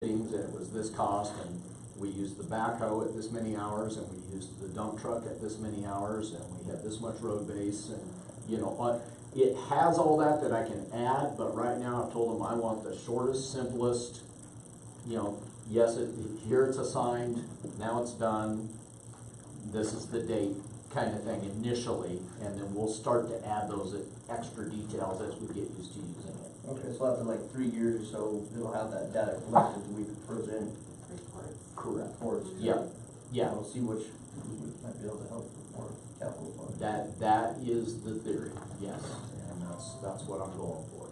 and it was this cost, and we used the backhoe at this many hours, and we used the dump truck at this many hours, and we had this much road base, and you know, it has all that I can add, but right now I've told them I want the shortest, simplest, you know, yes, here it's assigned, now it's done, this is the date kind of thing initially, and then we'll start to add those extra details as we get used to using it. Okay, so after like 3 years or so, it'll have that data collected that we can present. Correct. Reports. Yeah, yeah. We'll see which we might be able to help with more capital funds. That is the theory, yes, and that's what I'm going for.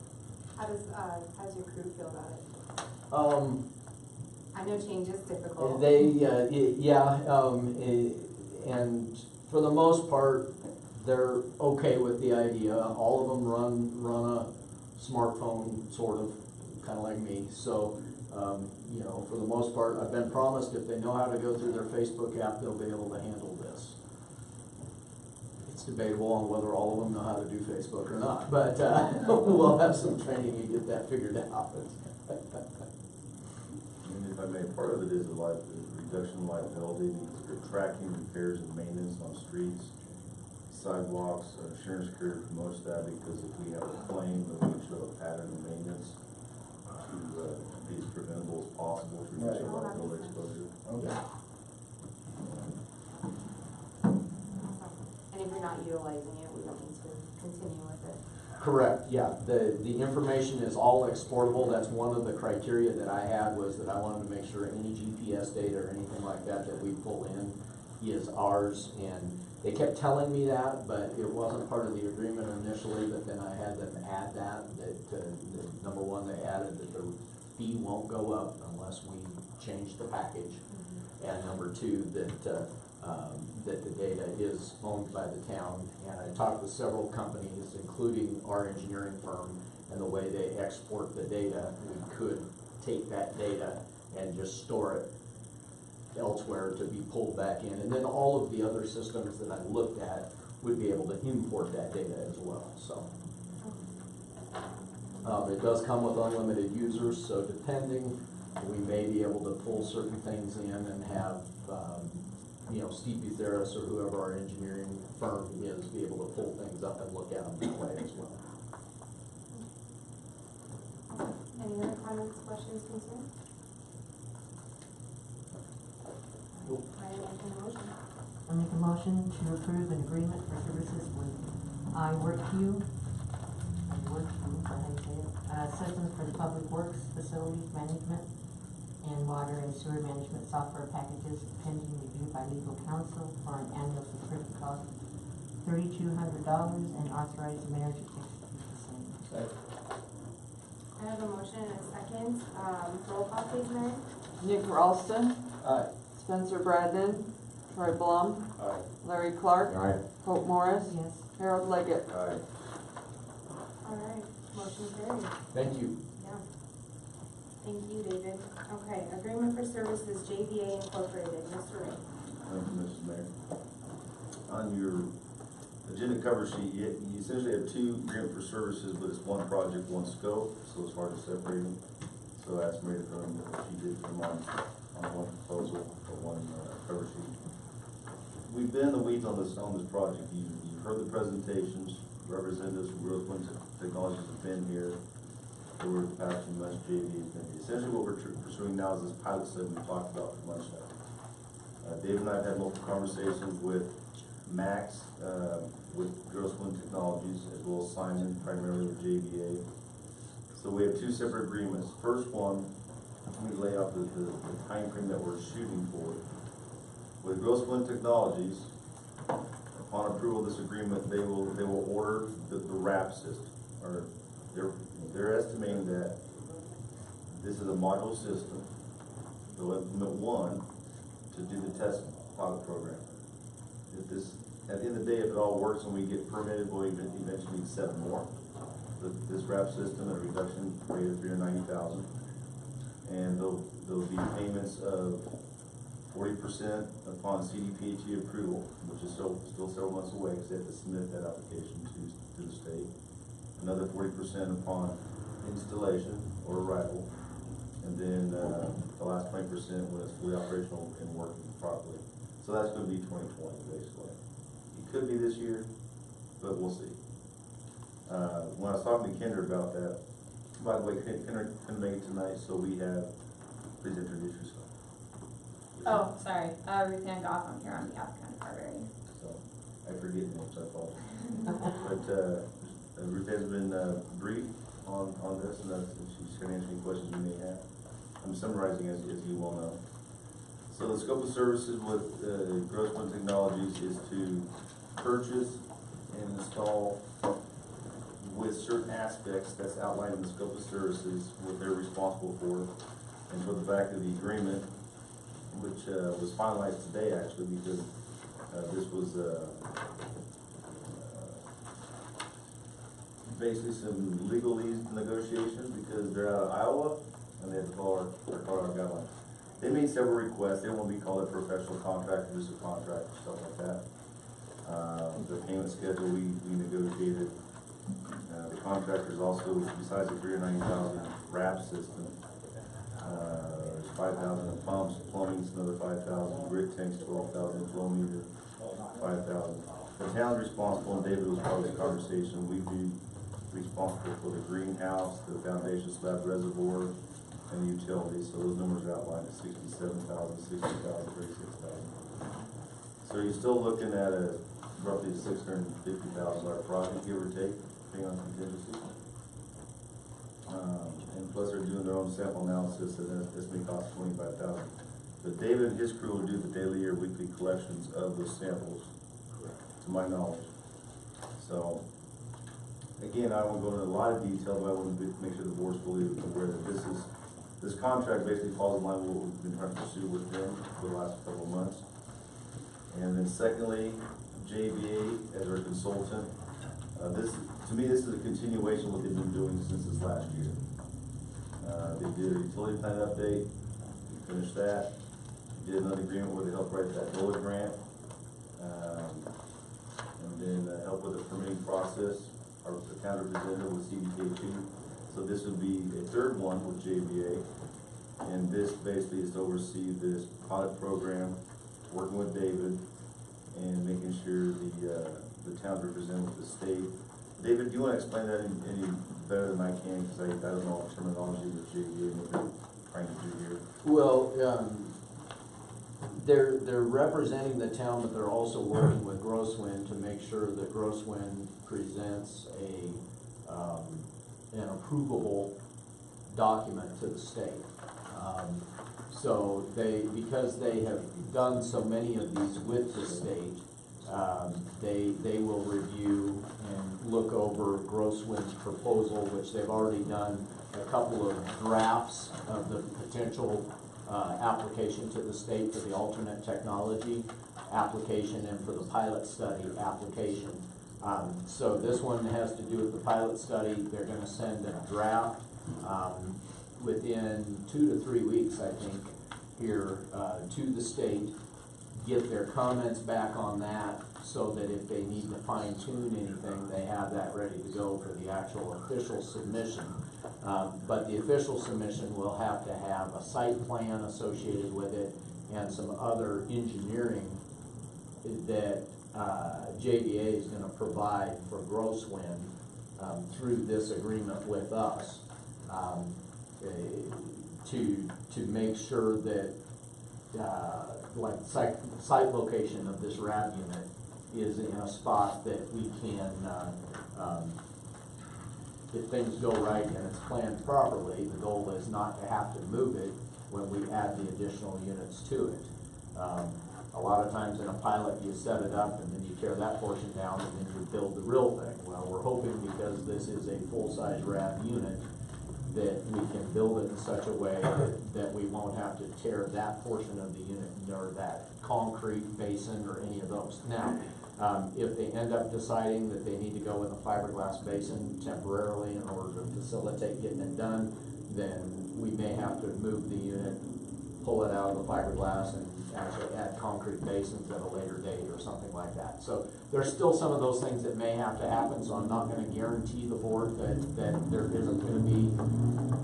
How's your crew feel about it? I know change is difficult. And for the most part, they're okay with the idea. All of them run a smartphone, sort of, kind of like me. So, you know, for the most part, I've been promised if they know how to go through their Facebook app, they'll be able to handle this. It's debatable on whether all of them know how to do Facebook or not, but we'll have some training and get that figured out. And if I may, part of it is the reduction in liability, because we're tracking repairs and maintenance on streets, sidewalks. Insurance carrier promotes that because if we have a claim, then we show a pattern of maintenance to be as preventable as possible to reduce our liability exposure. Okay. And if you're not utilizing it, we don't need to continue with it. Correct, yeah. The information is all exportable. That's one of the criteria that I had, was that I wanted to make sure any GPS data or anything like that we pull in is ours. And they kept telling me that, but it wasn't part of the agreement initially. But then I had them add that number one, they added that the fee won't go up unless we change the package. Mm-hmm. And number two, that the data is owned by the town. And I talked with several companies, including our engineering firm, and the way they export the data, we could take that data and just store it elsewhere to be pulled back in. And then all of the other systems that I looked at would be able to import that data as well. So it does come with unlimited users, so depending, we may be able to pull certain things in and have you know, Steve Butheris or whoever our engineering firm is be able to pull things up and look at them that way as well. Any other comments, questions, concerns? Nope. I make a motion. I make a motion to approve an agreement for services with iWorkU, system for the public works, facilities management, and water and sewer management software packages pending review by legal counsel for an annual subscription cost of $3,200 and authorize the mayor to execute the same. I have a motion and a second. Roll call, please, Mary. Nick Ralston. Aye. Spencer Brandon. Troy Blum. Aye. Larry Clark. Aye. Hope Morris. Yes. Harold Leggett. Aye. All right, motion carried. Thank you. Yeah. Thank you, David. Okay, agreement for services, JVA Incorporated. Mr. Ray. Thank you, Mrs. Mayor. On your agenda cover sheet, you essentially have two agreement for services, but it's one project, one scope, so it's hard to separate them. So I asked Mary to put them, she did put them on one proposal or one cover sheet. We've been in the weeds on this project. You've heard the presentations. Representatives from Growth Wind Technologies have been here. Over the past few months, JV has been here. Essentially what we're pursuing now is this pilot study we talked about for lunch now. Dave and I have had multiple conversations with Max, with Growth Wind Technologies, as well as Simon, primarily with JVA. So we have two separate agreements. First one, let me lay out the time frame that we're shooting for. With Growth Wind Technologies, upon approval of this agreement, they will order the RAP system. Or they're estimating that this is a modular system. They'll implement one to do the test pilot program. If this, at the end of the day, if it all works and we get permitted, we'll eventually need 7 more. This RAP system at a reduction rate of $390,000, and there'll be payments of 40% upon CDPHE approval, which is still several months away because they have to submit that application to the state. Another 40% upon installation or arrival, and then, the last 20% when it's fully operational and working properly. So that's gonna be 2020, basically. It could be this year, but we'll see. When I was talking to Kendra about that, by the way, Kendra couldn't make it tonight, so we have, please introduce yourself. Oh, sorry, Ruth Ann Goff, I'm here on behalf of County Carberry. So, I forget names, I apologize. But, Ruth has been, briefed on this, and she's gonna answer any questions you may have. I'm summarizing as you well know. So the scope of services with, Grossman Technologies is to purchase and install with certain aspects that's outlined in the scope of services, what they're responsible for. And for the back of the agreement, which, was finalized today actually, because, this was, basically some legalese negotiations, because they're out of Iowa, and they have to follow our guidelines. They made several requests. They won't be called a professional contractor, just a contractor, stuff like that. The payment schedule we negotiated. The contractors also, besides the $390,000 wrap system, there's $5,000 in pumps, plumbing's another $5,000, grid tanks $12,000, flow meter $5,000. The town's responsible, and David was part of this conversation. We'd be responsible for the greenhouse, the foundation slab reservoir, and the utilities. So those numbers are outlined at $67,000, $60,000, $36,000. So you're still looking at a roughly $650,000 project, give or take, depending on contingency. And plus they're doing their own sample analysis, and this may cost $25,000. But David and his crew will do the daily or weekly collections of those samples, to my knowledge. So, again, I won't go into a lot of detail, but I want to make sure the board's fully aware that this contract basically falls in line with what we've been trying to pursue with them for the last couple of months. And then secondly, JVA as our consultant. To me, this is a continuation of what they've been doing since this last year. They did a utility plan update, we finished that. We did another agreement where they helped write that DOLA grant. And then help with the permitting process, the town representative with CDK2. So this would be a third one with JVA. And this basically is to oversee this pilot program, working with David, and making sure the town represented with the state. David, do you want to explain that any better than I can? Because I don't know the terminology with JVA and what they're trying to do here. Well, they're representing the town, but they're also working with Grosswind to make sure that Grosswind presents an approvable document to the state. So because they have done so many of these with the state, they will review and look over Grosswind's proposal, which they've already done a couple of drafts of the potential application to the state for the alternate technology application and for the pilot study application. So this one has to do with the pilot study. They're gonna send a draft within 2 to 3 weeks, I think, here to the state, get their comments back on that, so that if they need to fine tune anything, they have that ready to go for the actual official submission. But the official submission will have to have a site plan associated with it and some other engineering that JVA is gonna provide for Grosswind through this agreement with us, to make sure that like site location of this RAB unit is in a spot that we can, if things go right and it's planned properly, the goal is not to have to move it when we add the additional units to it. A lot of times in a pilot, you set it up and then you tear that portion down and then you build the real thing. Well, we're hoping, because this is a full-size RAB unit, that we can build it in such a way that we won't have to tear that portion of the unit or that concrete basin or any of those. Now, if they end up deciding that they need to go with a fiberglass basin temporarily in order to facilitate getting it done, then we may have to move the unit pull it out of the fiberglass and actually add concrete basins at a later date or something like that. So there's still some of those things that may have to happen, so I'm not gonna guarantee the board that there isn't gonna be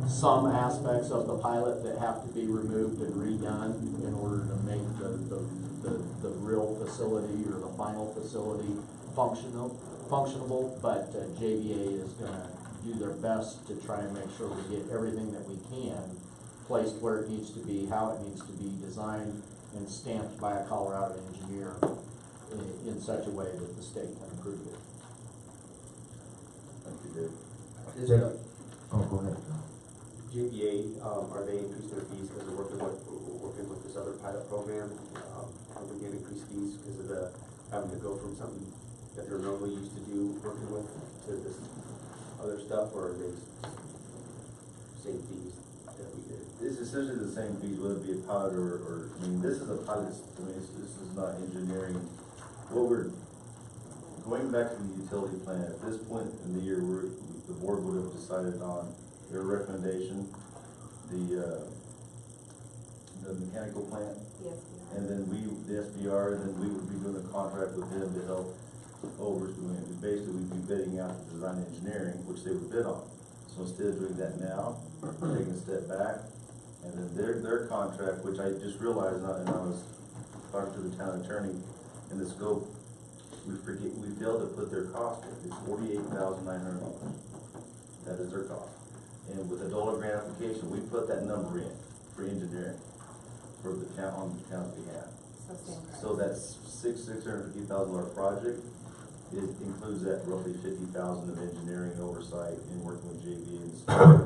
some aspects of the pilot that have to be removed and redone in order to make the real facility or the final facility functionable, but JVA is gonna do their best to try and make sure we get everything that we can placed where it needs to be, how it needs to be designed and stamped by a Colorado engineer in such a way that the state can approve it. Thank you, Dave. Is Oh, go ahead. GPA, are they increasing their fees because they're working with this other pilot program? Are we getting increased fees because of the, having to go from something that they're normally used to do, working with, to this other stuff, or are they same fees that we did? It's essentially the same fees, whether it be a pilot or, I mean, this is a pilot, I mean, this is not engineering. What we're, going back to the utility plan, at this point in the year, the board would have decided on their recommendation, the mechanical plant, Yes, and then the SBR, and then we would be doing a contract with them to help doing it. Basically, we'd be bidding out the design engineering, which they would bid on. So instead of doing that now, we're taking a step back, and then their contract, which I just realized, and I was talking to the town attorney, in the scope, we failed to put their cost in. It's $48,900. That is their cost. And with the dollar grant application, we put that number in for engineering for the town, on the town's behalf. so same price. So that $650,000 project, it includes that roughly $50,000 of engineering oversight in working with JV and stuff.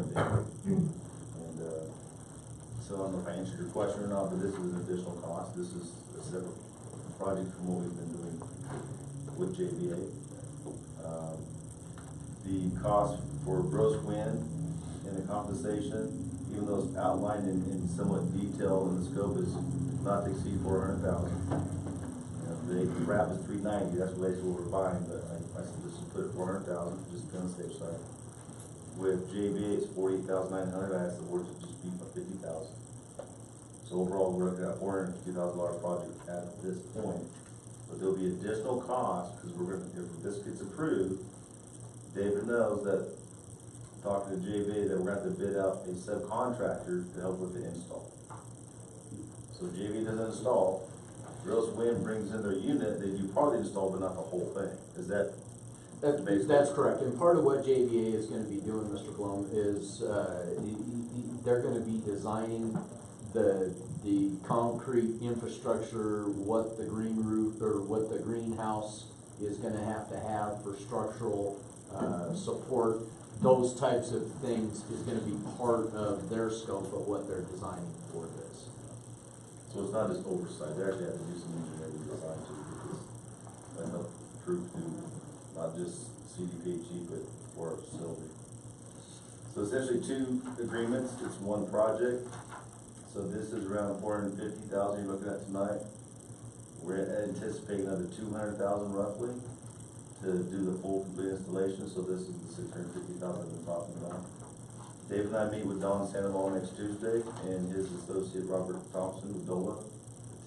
And so I don't know if I answered your question or not, but this is an additional cost. This is a separate project from what we've been doing with JVA. The cost for gross wind and the compensation, even though it's outlined in somewhat detail in the scope, is not to exceed $400,000. The wrap is $390. That's basically what we're buying, but I said just put it $400,000, just on the safe side. With JVA, it's $48,900. I asked the board to just beat by $50,000. So overall, we're looking at $450,000 project at this point. But there'll be additional costs because if this gets approved, David knows that, talking to JV, that we're going to have to bid out a subcontractor to help with the install. So JV doesn't install, Gross Wind brings in their unit, they do part of the install, but not the whole thing. Is that? That's correct, and part of what JVA is gonna be doing, Mr. Blum, is, they're gonna be designing the concrete infrastructure, what the green roof, or what the greenhouse is gonna have to have for structural, support. Those types of things is gonna be part of their scope of what they're designing for this. So it's not just oversight, they actually have to do some engineering design too, because that help prove to not just CDPHE, but for our facility. So essentially two agreements, it's one project. So this is around $450,000 you're looking at tonight. We're anticipating another $200,000 roughly to do the full complete installation. So this is the $650,000 I've been talking about. Dave and I meet with Don Sandoval next Tuesday and his associate Robert Thompson with DOLA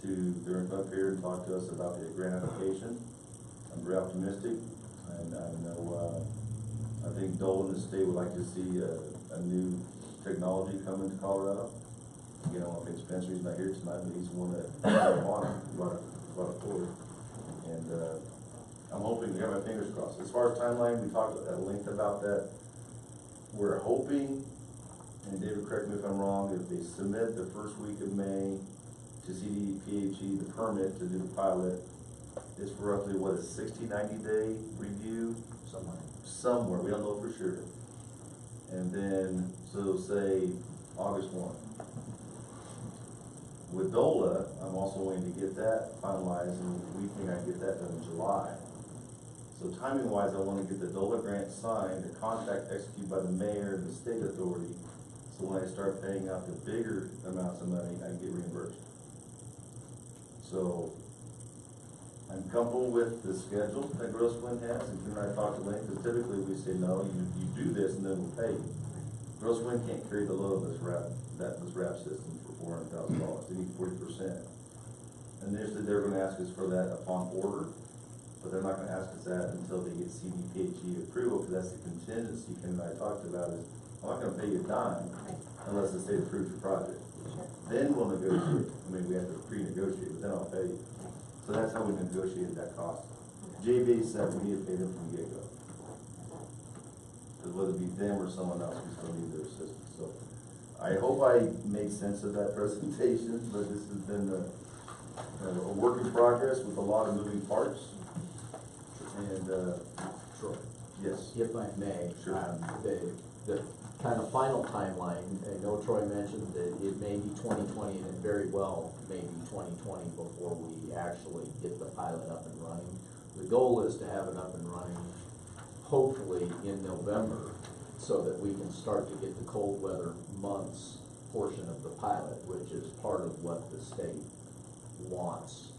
they're up here and talk to us about the grant application. I'm very optimistic, and I know I think DOLA and the state would like to see a new technology come into Colorado. Again, I don't think Spencer's not here tonight, but he's the one that brought it forward. And I'm hoping, we have my fingers crossed. As far as timeline, we talked at length about that. We're hoping, and David, correct me if I'm wrong, if they submit the first week of May to CDPHE, the permit to do the pilot, it's for roughly, what, a 60, 90-day review? Somewhere, we don't know for sure. And then, so say, August 1. With DOLA, I'm also waiting to get that finalized, and we think I can get that done in July. So timing-wise, I want to get the DOLA grant signed, the contract executed by the mayor and the state authority, so when I start paying out the bigger amounts of money, I can get reimbursed. So I'm comfortable with the schedule that Gross Wind has, and you and I talked to Lynn, because typically we say, no, you do this and then we'll pay you. Gross Wind can't carry the load of this RAP system for $400,000. they need 40%. Initially, they're gonna ask us for that upon order, but they're not gonna ask us that until they get CDPHE approval, because that's the contingency Ken and I talked about, is I'm not gonna pay you a dime unless the state approves your project. Then we'll negotiate. I mean, we have to pre-negotiate, but then I'll pay you. So that's how we negotiated that cost. JB said we need to pay them from the get-go. Because whether it be them or someone else, we still need their assistance. So I hope I made sense of that presentation, but this has been a work in progress with a lot of moving parts. And, Sure. yes. If I may, Sure. The kind of final timeline, I know Troy mentioned that it may be 2020, and it very well may be 2020 before we actually get the pilot up and running. The goal is to have it up and running hopefully in November, so that we can start to get the cold weather months portion of the pilot, which is part of what the state wants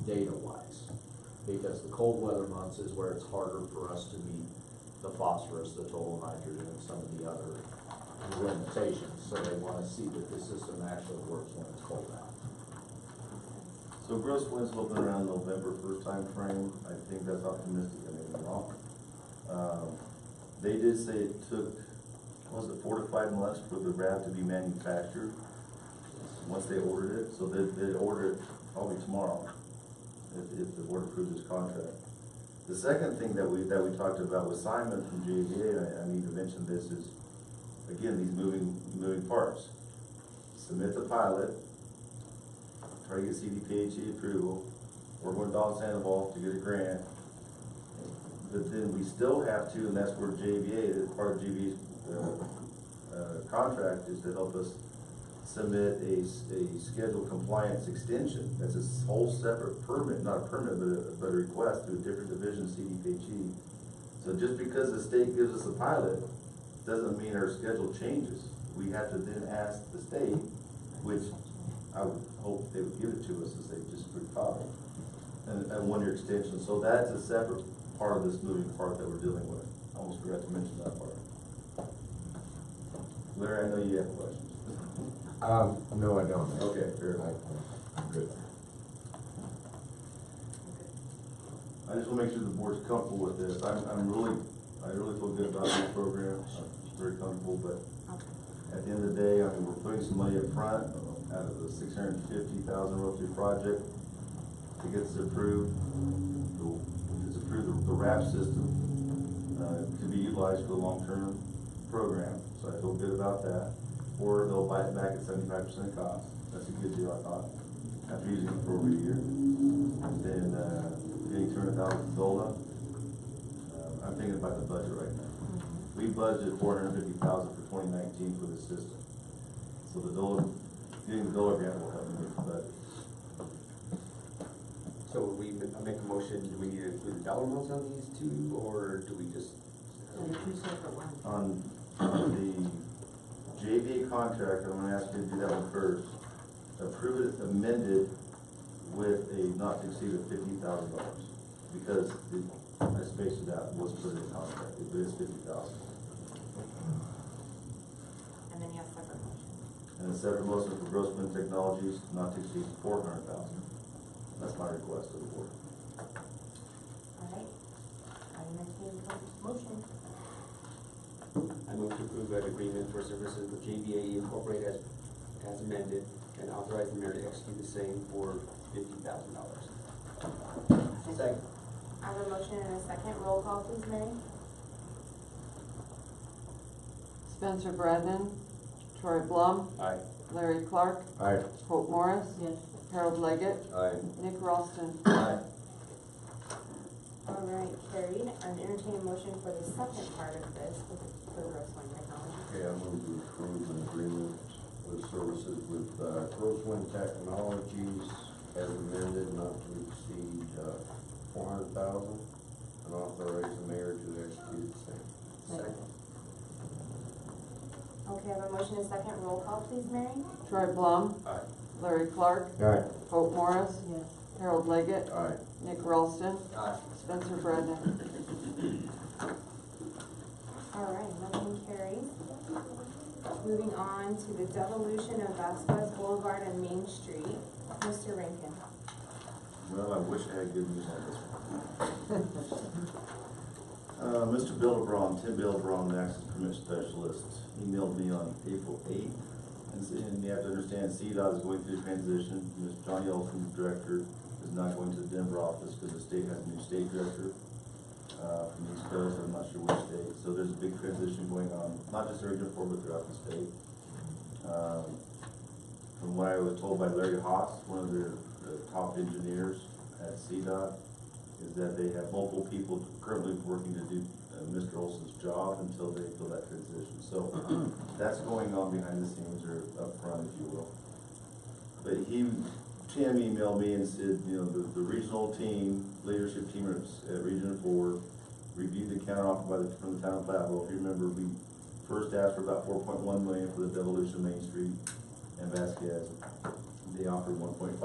data-wise. Because the cold weather months is where it's harder for us to meet the phosphorus, the total nitrogen, and some of the other limitations. So they wanna see that the system actually works when it's cold out. So gross winds looking around November 1st time frame. I think that's optimistic, I may be wrong. They did say it took, what was it, 4 to 5 months for the RAV to be manufactured, once they ordered it. So they'd order it probably tomorrow, if the board approves this contract. The second thing that we talked about with Simon from JVA, I need to mention this, is, again, these moving parts. Submit the pilot, try to get CDPHE approval, we're going to Don Sandoval to get a grant. But then we still have to, and that's where JVA, part of JVA's contract is to help us submit a schedule compliance extension. That's a whole separate permit, not a permit, but a request through a different division, CDPHE. So just because the state gives us a pilot, doesn't mean our schedule changes. We have to then ask the state, which I would hope they would give it to us as they just filed, and a 1-year extension. So that's a separate part of this moving part that we're dealing with. I almost forgot to mention that part. Larry, I know you have questions. No, I don't. Okay, fair enough. I'm good. I just wanna make sure the board's comfortable with this. I really feel good about this program. I'm very comfortable, but at the end of the day, I mean, we're putting some money up front out of the $650,000 roughly project to get this approved. It's approved, the RAP system, to be utilized for the long-term program. So I feel good about that. Or they'll buy it back at 75% cost. That's a good deal, I thought, after using it for over a year. And then, getting 200,000 DOLA. I'm thinking about the budget right now. We budgeted $450,000 for 2019 for the system. So the DOLA, getting the DOLA grant will help me with the budget. So we make a motion, do we need to include the dollar amounts on these two, or do we just? So they're two separate ones. On the JVA contract, I'm gonna ask you to do that one first. Approve it amended with a not to exceed of $50,000, because I spaced it out, was put in the contract, it is $50,000. And then you have separate motion. And a separate motion for Gross Wind Technologies not to exceed $400,000. That's my request to the board. All right. I entertain the motion. I move to approve that agreement for services with JVA Incorporated as amended, and authorize the mayor to execute the same for $50,000. Second. I have a motion and a second. Roll call, please, Mary. Spencer Bradnan, Troy Blum, Aye. Larry Clark, Aye. Hope Morris, Yes. Harold Leggett, Aye. Nick Ralston. Aye. All right, carried. I'm entertaining a motion for the second part of this for the Grosswind Technology. Okay, I move to approve an agreement with services with Grosswind Technologies as amended, not to exceed $400,000, and authorize the mayor to execute the same. Second. Okay, I have a motion and a second. Roll call, please, Mary. Troy Blum, Aye. Larry Clark, Aye. Hope Morris, Yes. Harold Leggett, Aye. Nick Ralston, Aye. Spencer Bradnan. All right, motion carries. Moving on to the devolution of Vasquez Boulevard and Main Street. Mr. Rankin. Well, I wish I had good news on this one. Mr. Bildebrand, Tim Bildebrand, the Access Permit Specialist, emailed me on April 8th. And you have to understand, CDOT is going through transition. Mr. Johnny Olson, the director, is not going to the Denver office because the state has a new state director from the East Coast, I'm not sure which state. So there's a big transition going on, not just in Region 4, but throughout the state. From what I was told by Larry Haas, one of their top engineers at CDOT, is that they have multiple people currently working to do Mr. Olson's job until they feel that transition. So that's going on behind the scenes or up front, if you will. But Tim emailed me and said, you know, the regional team, leadership team at Region 4 reviewed the counteroffer from the Town of Platteville. If you remember, we first asked for about $4.1 million for the devolution of Main Street and Vasquez. They offered 1.5.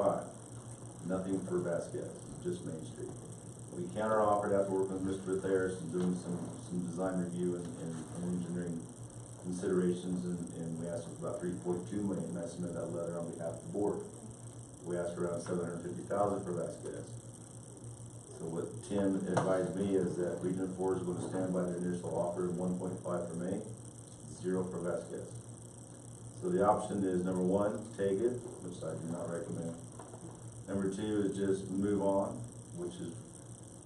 Nothing for Vasquez, just Main Street. We counter-offered after working with Mr. Theris and doing some design review and engineering considerations, and we asked for about $3.2 million, and I submitted that letter on behalf of the board. We asked for around $750,000 for Vasquez. So what Tim advised me is that Region 4 is going to stand by their initial offer of 1.5 for May, 0 for Vasquez. So the option is, number one, take it, which I do not recommend. Number two is just move on, which is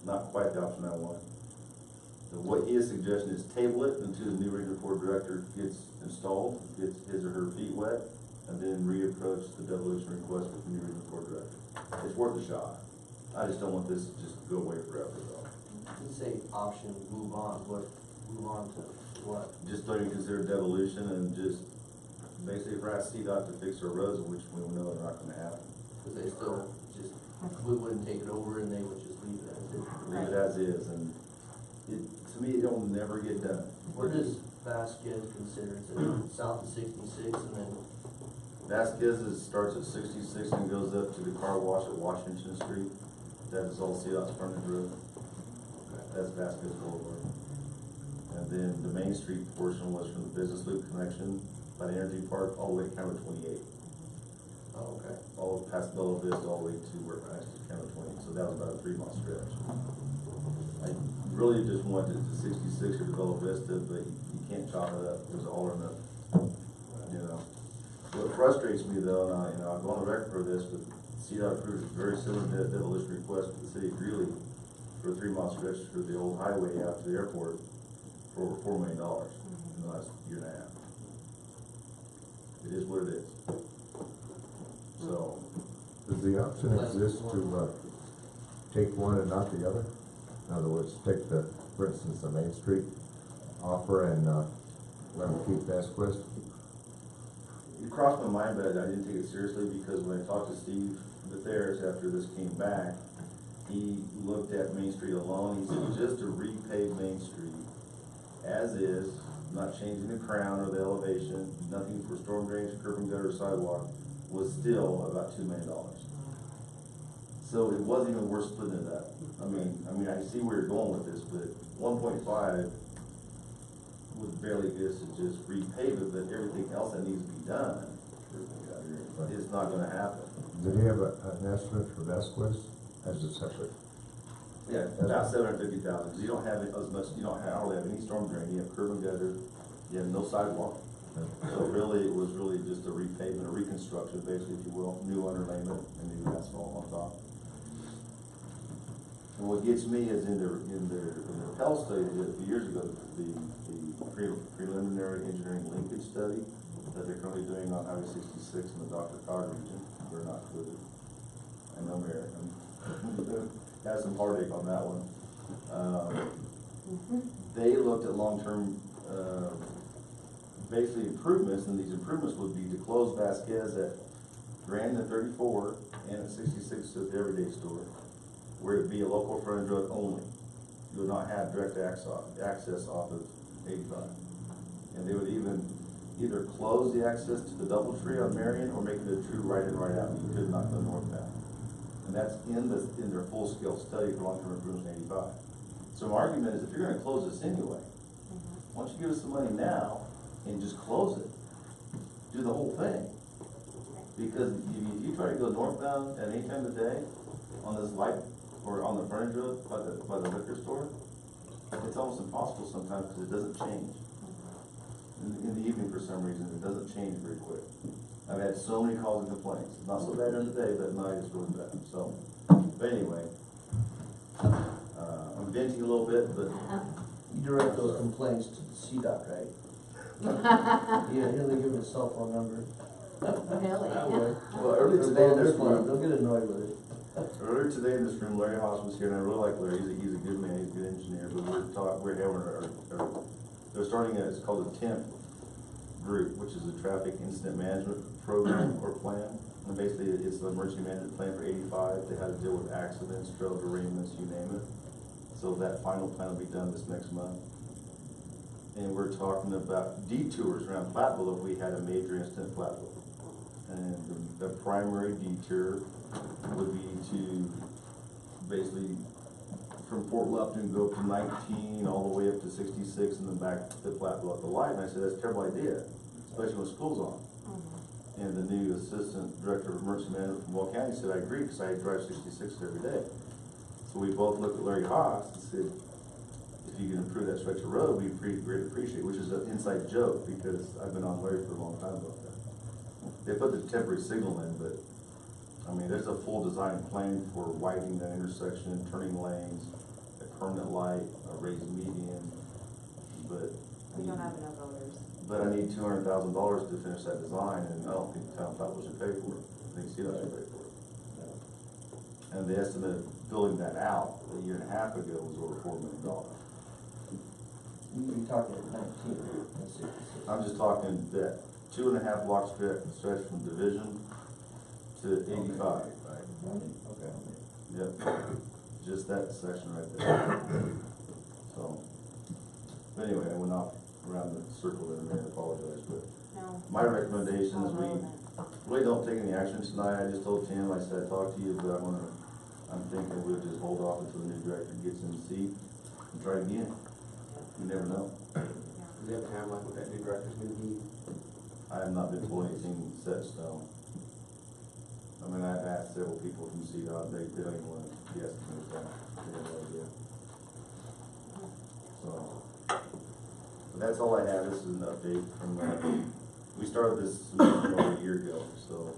not quite the option I want. So what he is suggesting is table it until the new Region 4 director gets installed, gets his or her feet wet, and then reapproach the devolution request with the new Region 4 director. It's worth a shot. I just don't want this to just go away forever though. You say option, move on, move on to what? Just don't even consider devolution and just basically ask CDOT to fix our roads, which we know are not gonna happen. Cause they still just, we wouldn't take it over and they would just leave it as is. Leave it as is, and to me, it'll never get done. Where does Vasquez consider, is it south of 66 and then? Vasquez starts at 66 and goes up to the car wash at Washington Street. That is all CDOT's frontage road. That's Vasquez Boulevard. And then the Main Street portion was from the Business Loop connection by the Energy Park all the way to County 28. Oh, okay. All past Bella Vista, all the way to where it actually County 20. So that was about a 3-mile stretch. I really just wanted to 66 or to Bella Vista, but you can't chop it up. It was all or nothing. You know. What frustrates me though, and I'll go on the record for this, but CDOT approved a very similar devolution request for the city of Greeley for a 3-mile stretch for the old highway out to the airport for over $4 million in the last year and a half. It is what it is. So. Does the option exist to take one and not the other? In other words, take for instance, the Main Street offer and let them keep Vasquez? It crossed my mind, but I didn't take it seriously because when I talked to Steve Theris after this came back, he looked at Main Street alone. He said just to repave Main Street as is, not changing the crown or the elevation, nothing for storm drainage, curb and gutter, sidewalk, was still about $2 million. So it wasn't even worth splitting it up. I mean, I see where you're going with this, but 1.5 would barely get us to just repave it, but everything else that needs to be done is not gonna happen. Did he have an estimate for Vasquez as a separate? Yeah, about 750,000, because you don't have as much, hardly have any storm drain, you have curb and gutter, you have no sidewalk. So really, it was really just a repavement, a reconstruction, basically, if you will, new underlayment and new asphalt on top. And what gets me is in their Pell study they did a few years ago, the preliminary engineering linkage study that they're currently doing on Highway 66 in the Dr. Cog region. We're not included. I know Mayor has some heartache on that one. They looked at long-term basically improvements, and these improvements would be to close Vasquez at Grand and 34 and at 66 at the Everyday Store, where it would be a local frontage road only. You would not have direct access off of 85. And they would even either close the access to the Doubletree on Marion or make it a true right in, right out. You could not go northbound. And that's in their full-scale study for long-term improvements in 85. So my argument is if you're gonna close this anyway, why don't you give us the money now and just close it? Do the whole thing. Because if you try to go northbound at any time of day on this light, or on the frontage road by the liquor store, it's almost impossible sometimes because it doesn't change. In the evening for some reason, it doesn't change very quick. I've had so many calls and complaints. It's not so bad in the day, but at night it's really bad. So, but anyway, I'm venting a little bit, but You direct those complaints to the CDOT, right? Yeah, he'll give his cell phone number. Really? That way. well, earlier today in this room, They'll get annoyed with it. earlier today in this room, Larry Haas was here, and I really like Larry. He's a good man. He's a good engineer. But we're having they're starting it's called a TIMP group, which is a traffic incident management program or plan. And basically, it's the emergency management plan for 85. They had to deal with accidents, trail derailments, you name it. So that final plan will be done this next month. And we're talking about detours around Platteville if we had a major incident in Platteville. And the primary detour would be to basically from Fort Lupton go to 19 all the way up to 66 and then back to Platteville at the light. And I said, that's a terrible idea, especially when school's on. And the new assistant director of emergency management from Wall County said, I agree, because I drive 66 every day. So we both looked at Larry Haas and said, if you can improve that stretch of road, we'd greatly appreciate it, which is an inside joke because I've been on Larry for a long time about that. They put the temporary signal in, but I mean, there's a full design plan for widening that intersection, turning lanes, a permanent light, a raised median, but We don't have enough voters. but I need $200,000 to finish that design, and I don't think the town of Platteville should pay for it. I think CDOT should pay for it. And the estimate of building that out a year and a half ago was over $4 million. You're talking at 19 and 66. I'm just talking that 2.5 block stretch from Division to 85. Okay. Yep, just that section right there. So, but anyway, I went off around the circle there, and I apologize, but No. my recommendation is we Relevant. really don't take any action tonight. I just told Tim, I said, I talked to you, but I'm thinking we'll just hold off until the new director gets in the seat and try again. You never know. Does he have a timeline what that new director's gonna be? I have not been told anything set in stone. I mean, I've asked several people from CDOT, they don't even want to guess at me that. They have no idea. So, but that's all I have. This is an update from, we started this over a year ago, so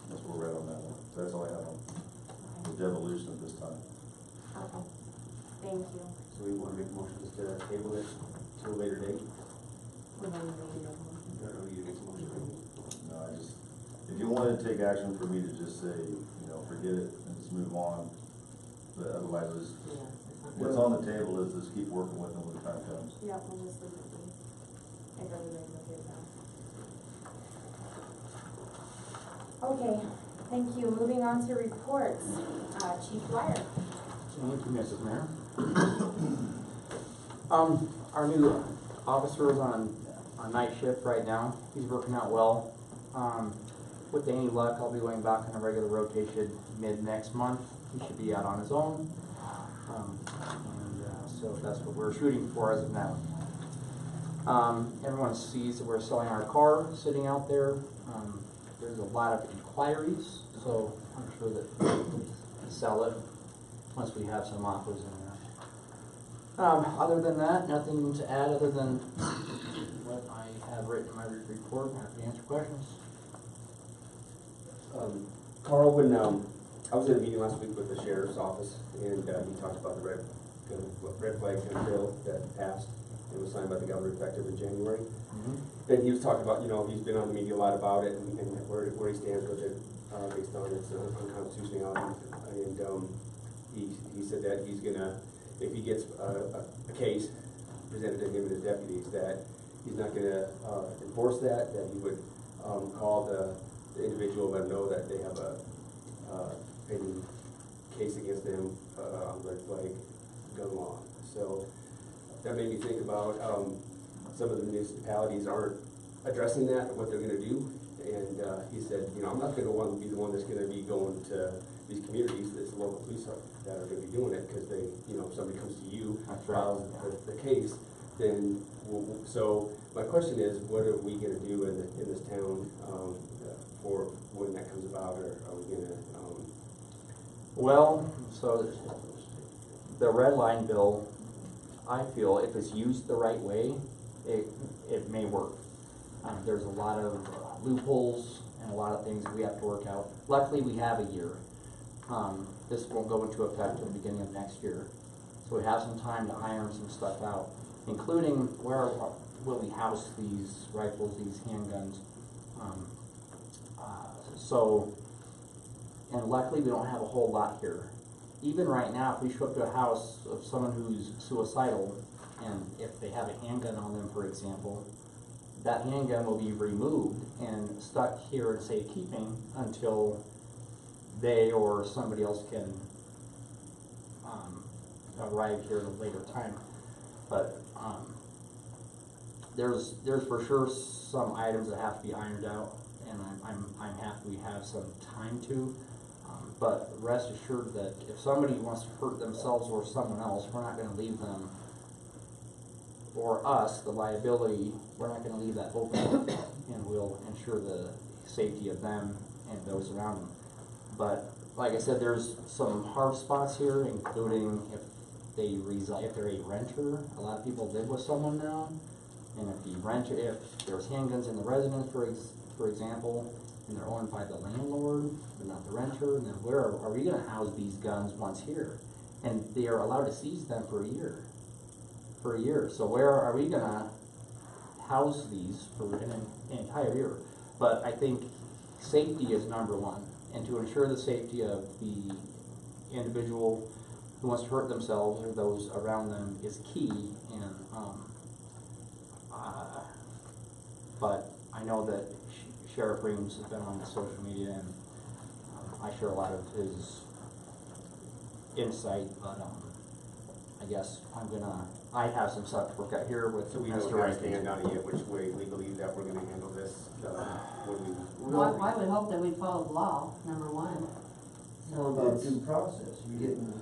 that's where we're at on that one. So that's all I have on the devolution at this time. Okay. Thank you. So we wanna make motions to table it to a later date? We don't need to make a motion. I don't know, you make a motion. No, if you wanted to take action for me to just say, forget it and just move on, but otherwise, what's on the table is just keep working with them when the time comes. Yeah, we'll just leave it be. If everybody's okay with that. Okay, thank you. Moving on to reports. Chief Dwyer. Thank you, Mrs. Mayor. Our new officer is on night shift right now. He's working out well. With any luck, I'll be going back on a regular rotation mid next month. He should be out on his own. So that's what we're shooting for as of now. Everyone sees that we're selling our car sitting out there. There's a lot of inquiries, so I'm sure that we'll sell it once we have some offers in there. Other than that, nothing to add other than what I have written in my report. I'm happy to answer questions. Carl, when, I was in a meeting last week with the sheriff's office, and, he talked about the red flag gun bill that passed, and was signed by the governor effective in January. Then he was talking about, he's been on the media a lot about it, and where he stands with it, based on its unconstitutionality, and, he said that he's gonna, if he gets a case presented to him and his deputies, that he's not gonna, enforce that he would, call the individual, let them know that they have a pending case against them on red flag gun law. So that made me think about some of the municipalities aren't addressing that, what they're going to do. And he said, I'm not going to be the one that's going to be going to these communities. It's the local police that are going to be doing it, because they, if somebody comes to you, files the case, then so my question is, what are we going to do in this town for when that comes about, or are we gonna, Well, so the red line bill, I feel if it's used the right way, it may work. There's a lot of loopholes and a lot of things we have to work out. Luckily, we have a year. This won't go into effect at the beginning of next year. So we have some time to iron some stuff out, including where will we house these rifles, these handguns. And luckily we don't have a whole lot here. Even right now, if we show up to a house of someone who's suicidal, and if they have a handgun on them, for example, that handgun will be removed and stuck here in safekeeping until they or somebody else can arrive here at a later time. But there's for sure some items that have to be ironed out, and I'm happy we have some time to. But rest assured that if somebody wants to hurt themselves or someone else, we're not going to leave them, or us, the liability, we're not going to leave that open, and we'll ensure the safety of them and those around them. But like I said, there's some hard spots here, including if they reside, if they're a renter. A lot of people live with someone now, and if there's handguns in the residence, for example, and they're owned by the landlord, but not the renter, and then where are we going to house these guns once here? And they are allowed to seize them for a year. So where are we going to house these for an entire year? But I think safety is number one, and to ensure the safety of the individual who wants to hurt themselves or those around them is key. And but I know that Sheriff Reams has been on the social media, and I share a lot of his insight, but I guess I have some stuff to work out here with so we Mr. don't Rankin. understand on yet which way legally that we're gonna handle this, when we. Well, I would hope that we follow the law, number one. All about due process, you're getting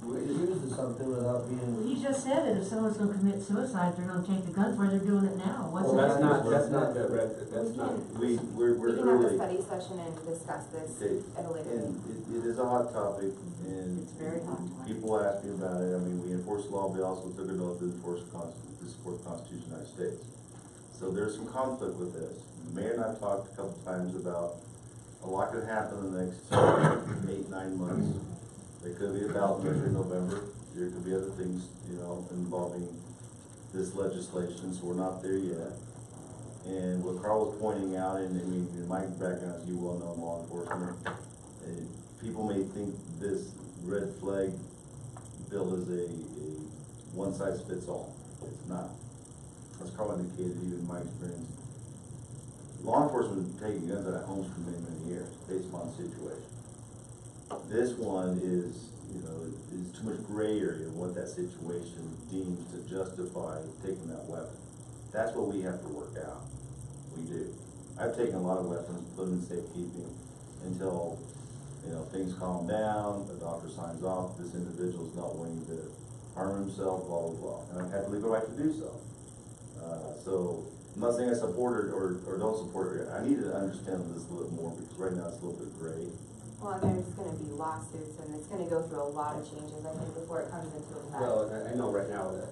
accused of something without being. You just said that if someone's gonna commit suicide, they're gonna take the guns where they're doing it now. What's Well, the that's difference? not the red, that's not. We're We can have a early, study session and discuss this Okay, at a later date. and it is a hot topic, and It's very hot. people ask me about it. I mean, we enforce the law, we also took an oath to support the Constitution of the United States. So there's some conflict with this. The mayor and I talked a couple times about a lot could happen in the next 8-9 months. There could be a ballot measure in November. There could be other things, involving this legislation, so we're not there yet. And what Carl was pointing out, and I mean, in my background, as you well know, in law enforcement, people may think this red flag bill is a one-size-fits-all. It's not. As Carl indicated, even in my experience, law enforcement has taken guns out of homes for many, many years, based upon the situation. This one is too much gray area in what that situation deems to justify taking that weapon. That's what we have to work out. We do. I've taken a lot of weapons, put them in safekeeping until, things calm down, the doctor signs off, this individual is not willing to harm himself, blah, blah, blah. And I've had the legal right to do so. So I'm not saying I support it or don't support it. I need to understand this a little more, because right now it's a little bit gray. Well, and there's gonna be lawsuits, and it's gonna go through a lot of changes, I think, before it comes into effect. Well, I know right now that,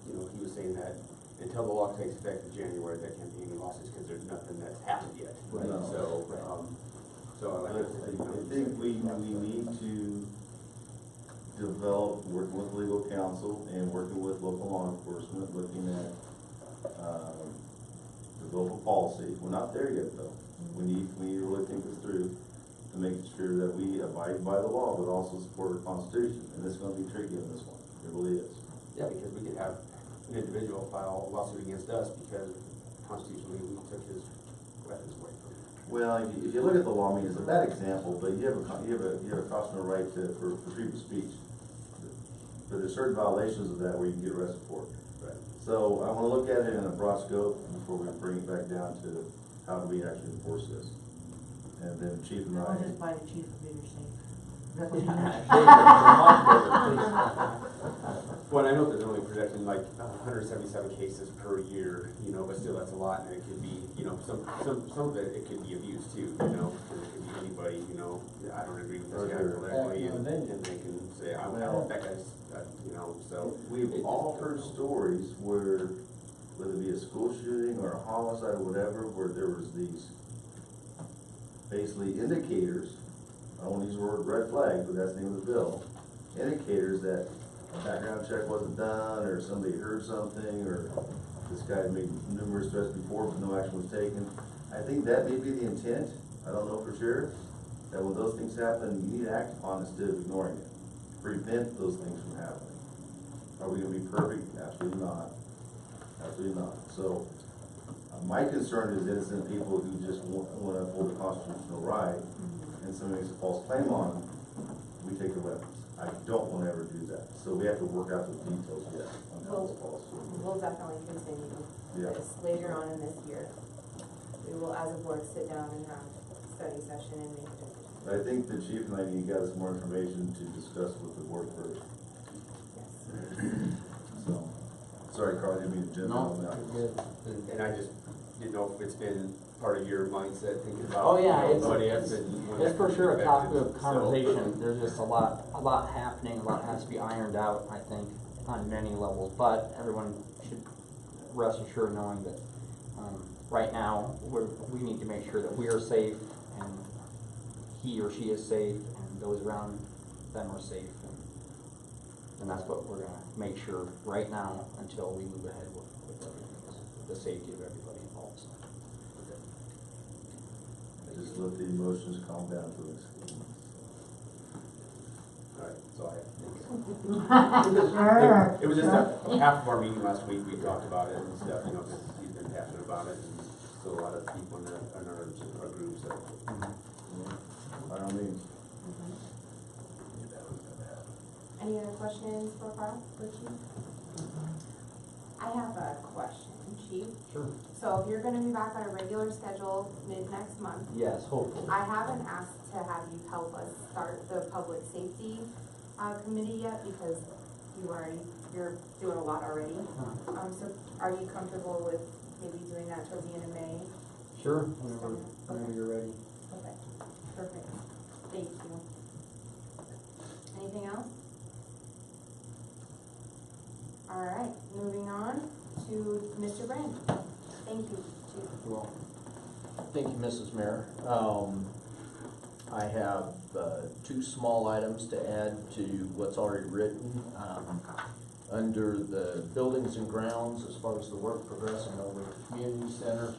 he was saying that until the law takes effect in January, there can't be any lawsuits, because there's nothing that's happened yet. Right. So, I think we need to develop, working with legal counsel and working with local law enforcement, looking at, the local policy. We're not there yet, though. We need to really think this through to make sure that we abide by the law, but also support our Constitution. And it's gonna be tricky on this one. It really is. yeah, because we could have an individual file a lawsuit against us because constitutionally we took his weapons away from him. Well, if you look at the law, I mean, it's a bad example, but you have a constitutional right for freedom of speech. But there's certain violations of that where you can get arrested for it. Right. So I wanna look at it in a broad scope before we bring it back down to how do we actually enforce this. And then Chief and I'll I, just buy the chief of your safe. that what you meant? Well, I know there's only projecting like 177 cases per year, you know, but still that's a lot, and it could be, you know, some of it could be abused too, you know, and it could be anybody, you know, I don't agree with this guy politically, and they can say, I want that guy's, you know, so. We've all heard stories where, whether it be a school shooting or a homicide or whatever, where there was these basically indicators, I don't want to use the word red flag, but that's the name of the bill, indicators that a background check wasn't done, or somebody heard something, or this guy made numerous threats before, but no action was taken. I think that may be the intent, I don't know for sure, that when those things happen, you need to act upon instead of ignoring it. Prevent those things from happening. Are we gonna be perfect? Absolutely not. Absolutely not. So, my concern is innocent people who just want to uphold a constitutional right, and somebody makes a false claim on them, we take their weapons. I don't want to ever do that. So we have to work out the details yet on how it's false. We'll definitely continue Yeah. this later on in this year. We will, as a board, sit down and have a study session and make a decision. I think the chief and I need to get us more information to discuss with the board first. Yes. So, sorry, Carl, I didn't mean to jump on that. And I just didn't know if it's been part of your mindset, thinking about. Oh, yeah, you know, what ifs and when it's that for could sure a be topic affected. of conversation. There's just a lot happening, a lot has to be ironed out, I think, on many levels. But everyone should rest assured knowing that, right now, we need to make sure that we are safe, and he or she is safe, and those around them are safe. And that's what we're gonna make sure right now until we move ahead with everything, is the safety of everybody involved. So. I just let the emotions calm down for this. Alright, so it was just half of our meeting last week, we talked about it and stuff, you know, because he's been passionate about it, and still a lot of people in our group, so. By all means. Any other questions for Carl or Chief? I have a question, Chief. Sure. So if you're gonna be back on a regular schedule mid-next month, Yes, hopefully. I haven't asked to have you help us start the public safety committee yet, because you're doing a lot already. So are you comfortable with maybe doing that towards the end of May? Sure, whenever you're ready. Okay, perfect. Thank you. Anything else? All right, moving on to Mr. Brand. Thank you, Chief. Well, thank you, Mrs. Mayor. I have two small items to add to what's already written. Under the buildings and grounds, as far as the work progressing over at the community center,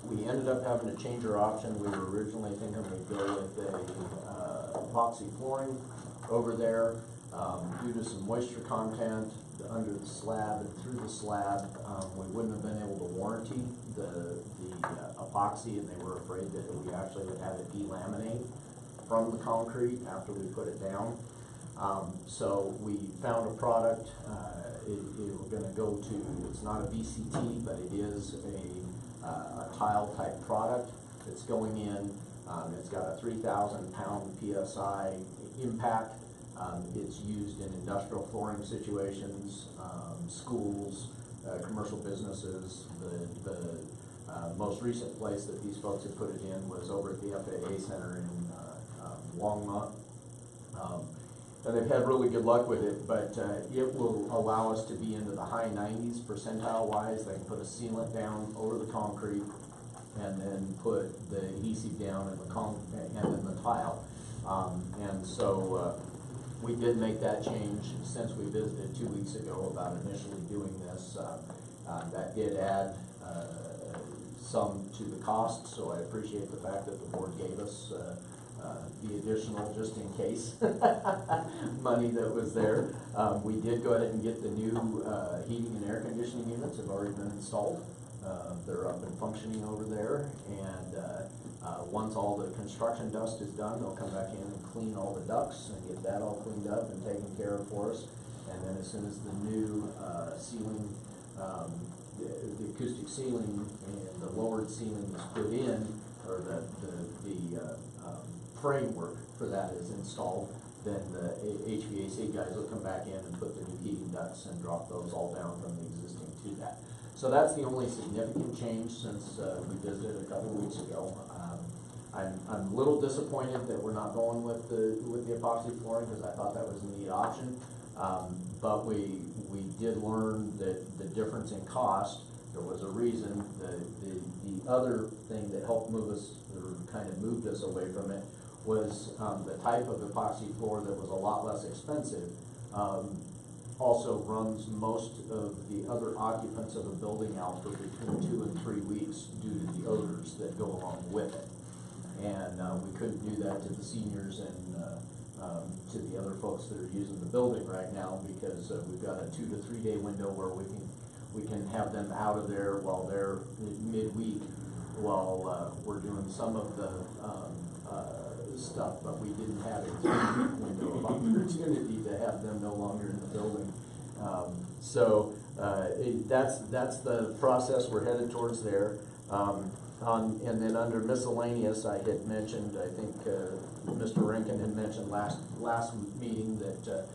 we ended up having to change our option. We were originally thinking we'd go with a epoxy flooring over there. Due to some moisture content under the slab and through the slab, we wouldn't have been able to warranty the epoxy, and they were afraid that we actually would have it delaminate from the concrete after we put it down. So we found a product. We're going to go to, it's not a VCT, but it is a tile type product that's going in. It's got a 3,000 pound PSI impact. It's used in industrial flooring situations, schools, commercial businesses. The most recent place that these folks had put it in was over at the FAA Center in Longmont. And they've had really good luck with it, but it will allow us to be into the high 90s percentile-wise. They can put a sealant down over the concrete and then put the adhesive down in the and then the tile. And so we did make that change since we visited 2 weeks ago about initially doing this. That did add some to the cost, so I appreciate the fact that the board gave us the additional just in case money that was there. We did go ahead and get the new heating and air conditioning units have already been installed. They're up and functioning over there, and once all the construction dust is done, they'll come back in and clean all the ducts and get that all cleaned up and taken care of for us. And then as soon as the new ceiling, the acoustic ceiling and the lowered ceiling is put in, or the framework for that is installed, then the HVAC guys will come back in and put the new heating ducts and drop those all down from the existing to that. So that's the only significant change since we visited a couple weeks ago. I'm a little disappointed that we're not going with the epoxy flooring, because I thought that was a neat option. But we did learn that the difference in cost, there was a reason. The other thing that helped move us, or kind of moved us away from it, was the type of epoxy floor that was a lot less expensive. Also runs most of the other occupants of a building out for between 2 and 3 weeks due to the odors that go along with it. And we couldn't do that to the seniors and to the other folks that are using the building right now, because we've got a 2 to 3 day window where we can have them out of there while they're midweek, while we're doing some of the stuff, but we didn't have a 3-week window of opportunity to have them no longer in the building. That's the process we're headed towards there. And then under miscellaneous, I had mentioned, I think Mr. Rankin had mentioned last meeting that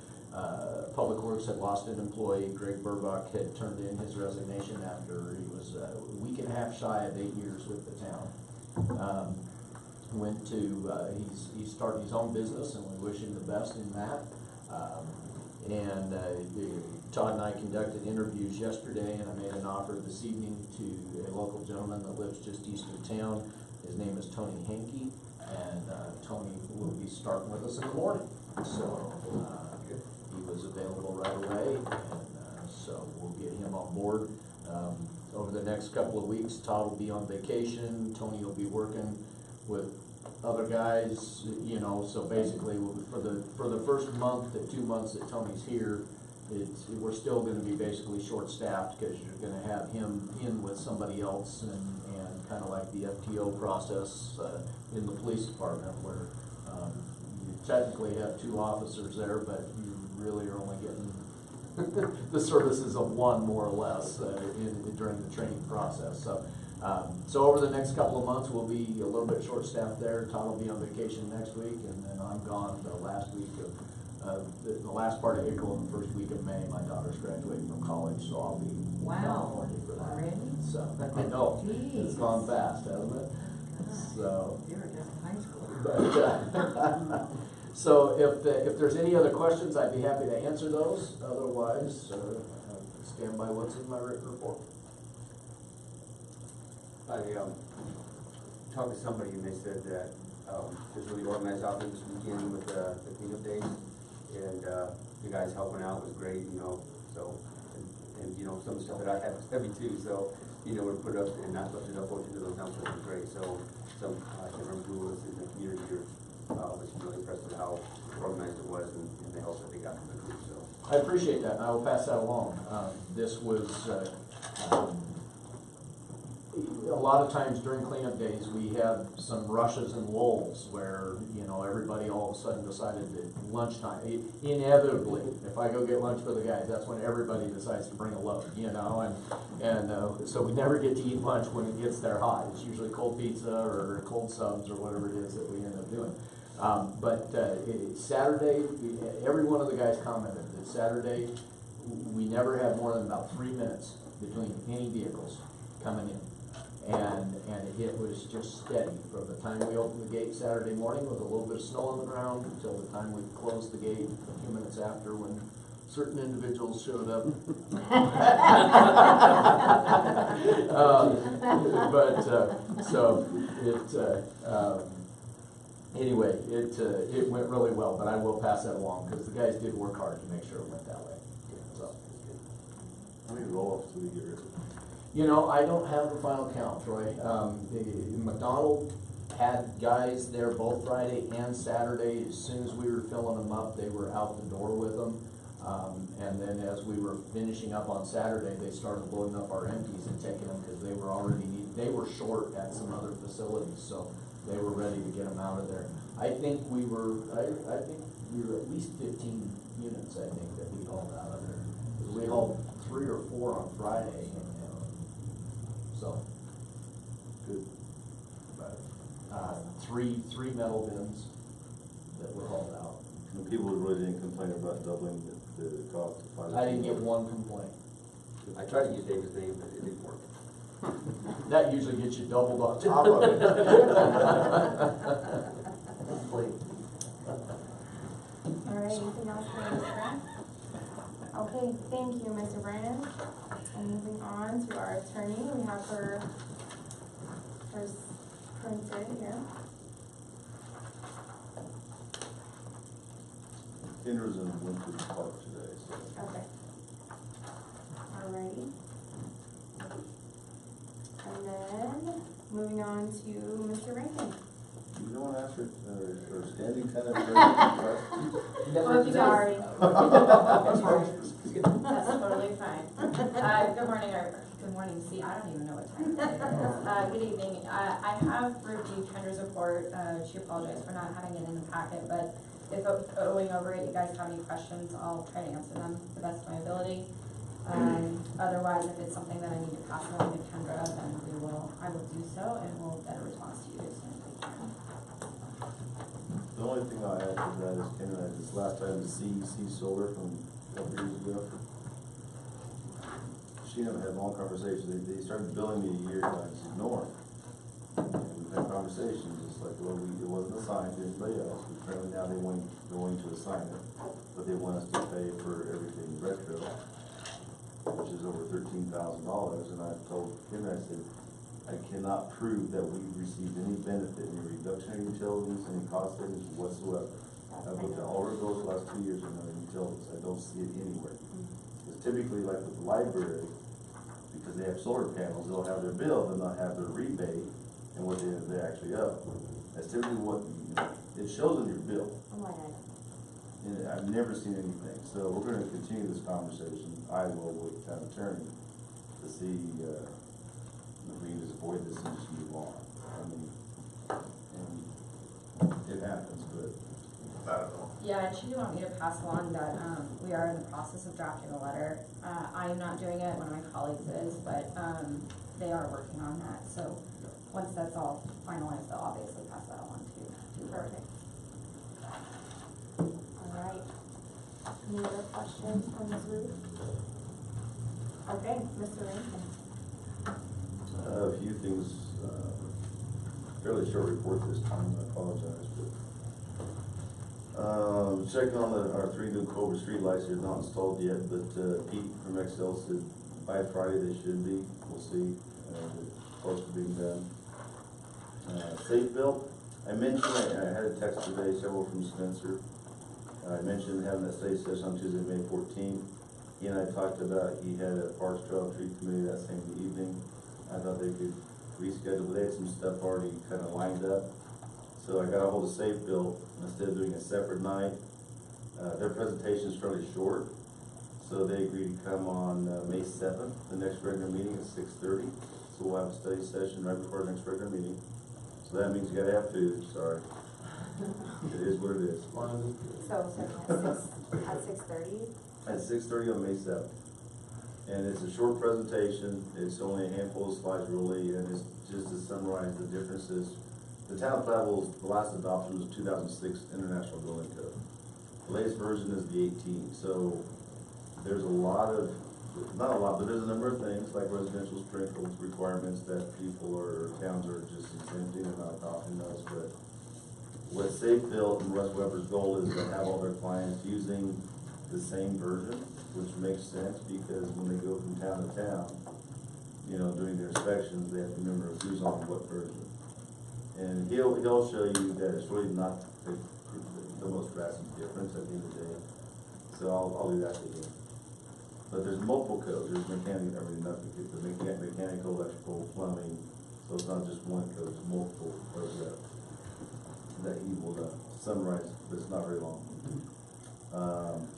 Public Works had lost an employee. Greg Burbach had turned in his resignation after he was a week and a half shy of 8 years with the town. Went to, he's starting his own business, and we wish him the best in that. Todd and I conducted interviews yesterday, and I made an offer this evening to a local gentleman that lives just east of town. His name is Tony Hankey, and Tony will be starting with us in the morning. So he was available right away, and so we'll get him on board. Over the next couple of weeks, Todd will be on vacation. Tony will be working with other guys, you know, so basically for the first month to 2 months that Tony's here, we're still gonna be basically short-staffed, because you're gonna have him in with somebody else, and kind of like the FTO process in the police department, where you technically have 2 officers there, but you really are only getting the services of one, more or less, during the training process. So over the next couple of months, we'll be a little bit short-staffed there. Todd will be on vacation next week, and then I'm gone the last week of the last part of April and the first week of May. My daughter's graduating from college, so I'll be in California for that. Already? So I know Jeez. it's gone fast, hasn't it? So. You're just in high school. But, so if there's any other questions, I'd be happy to answer those. Otherwise, stand by what's in my written report. I talked to somebody and they said that there's really organized out there this weekend with the cleanup days, and the guys helping out was great, you know. So and you know, some stuff that I have is heavy too, so you know, to put up and not lift it up into those dumpsters was great. So some I can't remember who was in the community or was really impressed with how organized it was and the help that they got from the group. So I appreciate that, and I will pass that along. This was a lot of times during cleanup days, we have some rushes and lulls where, you know, everybody all of a sudden decided that lunchtime, inevitably, if I go get lunch for the guys, that's when everybody decides to bring a load, you know, and so we never get to eat lunch when it gets there hot. It's usually cold pizza or cold subs or whatever it is that we end up doing. Saturday, every one of the guys commented that Saturday, we never had more than about 3 minutes between any vehicles coming in. And it was just steady from the time we opened the gate Saturday morning with a little bit of snow on the ground until the time we closed the gate a few minutes after, when certain individuals showed up. Anyway, it went really well, but I will pass that along, because the guys did work hard to make sure it went that way. So. How many roll-ups do we get rid of? You know, I don't have the final count, Troy. McDonald had guys there both Friday and Saturday. As soon as we were filling them up, they were out the door with them. And then as we were finishing up on Saturday, they started loading up our empties and taking them, because they were already they were short at some other facilities, so they were ready to get them out of there. I think we were at least 15 units, I think, that we hauled out of there. We hauled 3 or 4 on Friday. So, good. three metal bins, that were hauled out. And people really didn't complain about doubling the cost to find. I didn't get one complaint. I tried to use David's name, but it didn't work. That usually gets you doubled on top of it. All right, anything else for Mr. Brand? Okay, thank you, Mr. Brand. And moving on to our attorney, we have her first printed here. Kendra's in Winford Park today, so. Okay. Alrighty. And then, moving on to Mr. Rankin. You don't want to ask her, standing kind of. Oh, sorry. That's totally fine. Good morning, or good morning, see, I don't even know what time it is. Good evening, I have reviewed Kendra's report, she apologized for not having it in the packet, but if going over it, you guys have any questions, I'll try to answer them to the best of my ability. Otherwise, if it's something that I need to pass along to Kendra, then I will do so, and we'll get a response to you as soon as we can. The only thing I'll add to that is Kendra, this last time the CEC solar from a couple years ago. She and I had long conversations, they started billing me a year ago, I just ignored. And we've had conversations, it's like, well, it wasn't assigned to anybody else, but apparently now they're going to assign it, but they want us to pay for everything retro, which is over $13,000, and I told him, I said, I cannot prove that we've received any benefit, any reduction in utilities, any cost savings whatsoever. I've looked at all our bills the last 2 years in our utilities, I don't see it anywhere. Because typically, like with the library, because they have solar panels, they'll have their bill, they'll not have their rebate, and what they actually owe. That's typically what, it shows on your bill. Oh my God. And I've never seen anything, so we're gonna continue this conversation, I will with the town attorney, to see, if we can just avoid this and just move on. I mean, and it happens, but I don't know. Yeah, and she did want me to pass along that, we are in the process of drafting a letter. I am not doing it, one of my colleagues is, but, they are working on that, so once that's all finalized, they'll obviously pass that along to you. Perfect. All right. Any other questions from Ms. Ruth? Okay, Mr. Rankin. A few things, fairly short report this time, I apologize, but checking on our 3 new Cobra street lights, they're not installed yet, but Pete from Excel said by Friday they should be, we'll see, they're close to being done. Safeville, I mentioned, I had a text today, several from Spencer. I mentioned having that study session on Tuesday, May 14th. He and I talked about, he had a Parks Trail Tree Committee that same evening. I thought they could reschedule, but they had some stuff already kind of lined up. So I got a hold of Safeville, instead of doing a separate night. Their presentation is fairly short, so they agreed to come on May 7th, the next regular meeting at 6:30. So we'll have a study session right before our next regular meeting. So that means you gotta have food, sorry. It is what it is. So, at 6:30? At 6:30 on May 7th. And it's a short presentation, it's only a handful of slides really, and it's just to summarize the differences. The Town of Platteville, the last adoption was 2006 International Building Code. The latest version is the 18, so there's a lot of, not a lot, but there's a number of things like residential sprinkles requirements that people or towns are just exempting and not adopting those, but what Safeville and Russ Weber's goal is to have all their clients using the same version, which makes sense because when they go from town to town, you know, doing their inspections, they have to remember who's on what version. And he'll show you that it's really not the most drastic difference at the end of the day. So I'll do that to him. But there's multiple codes. There's mechanical, the mechanical, electrical, plumbing. So it's not just one code, it's multiple codes that he will summarize, but it's not very long.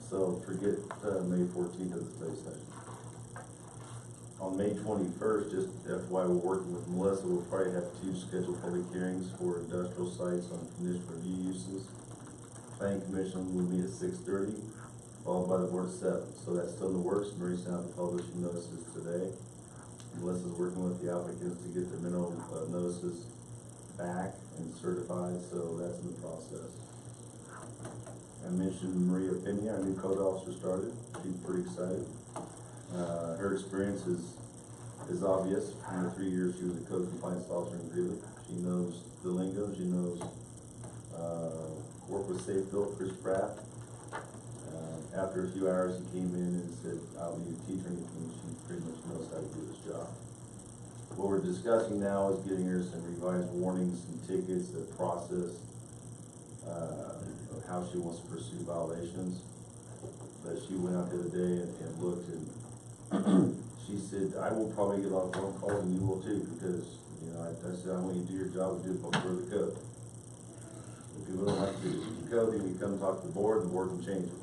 So forget May 14th of the study session. On May 21st, just FYI, we're working with Melissa, we'll probably have 2 scheduled public hearings for industrial sites on conditional review uses. Planning Commission will meet at 6:30, followed by the board at 7. So that's still in the works. Mary sent out the publishing notices today. Melissa's working with the applicants to get the minimum notices back and certified, so that's in the process. I mentioned Maria Pena, our new code officer started. She's pretty excited. Her experience is obvious. In the 3 years she was a code compliance officer in Greeley. She knows the lingo, she knows, work with Safe Built, Chris Pratt. After a few hours, he came in and said, I don't need to teach her anything. She pretty much knows how to do this job. What we're discussing now is getting her some revised warnings and tickets, the process, of how she wants to pursue violations. But she went out the other day and looked, and she said, I will probably get a lot of phone calls, and you will too, because, you know, I said, I want you to do your job and do it before the code. If people don't like to do the code, then you come talk to the board can change it.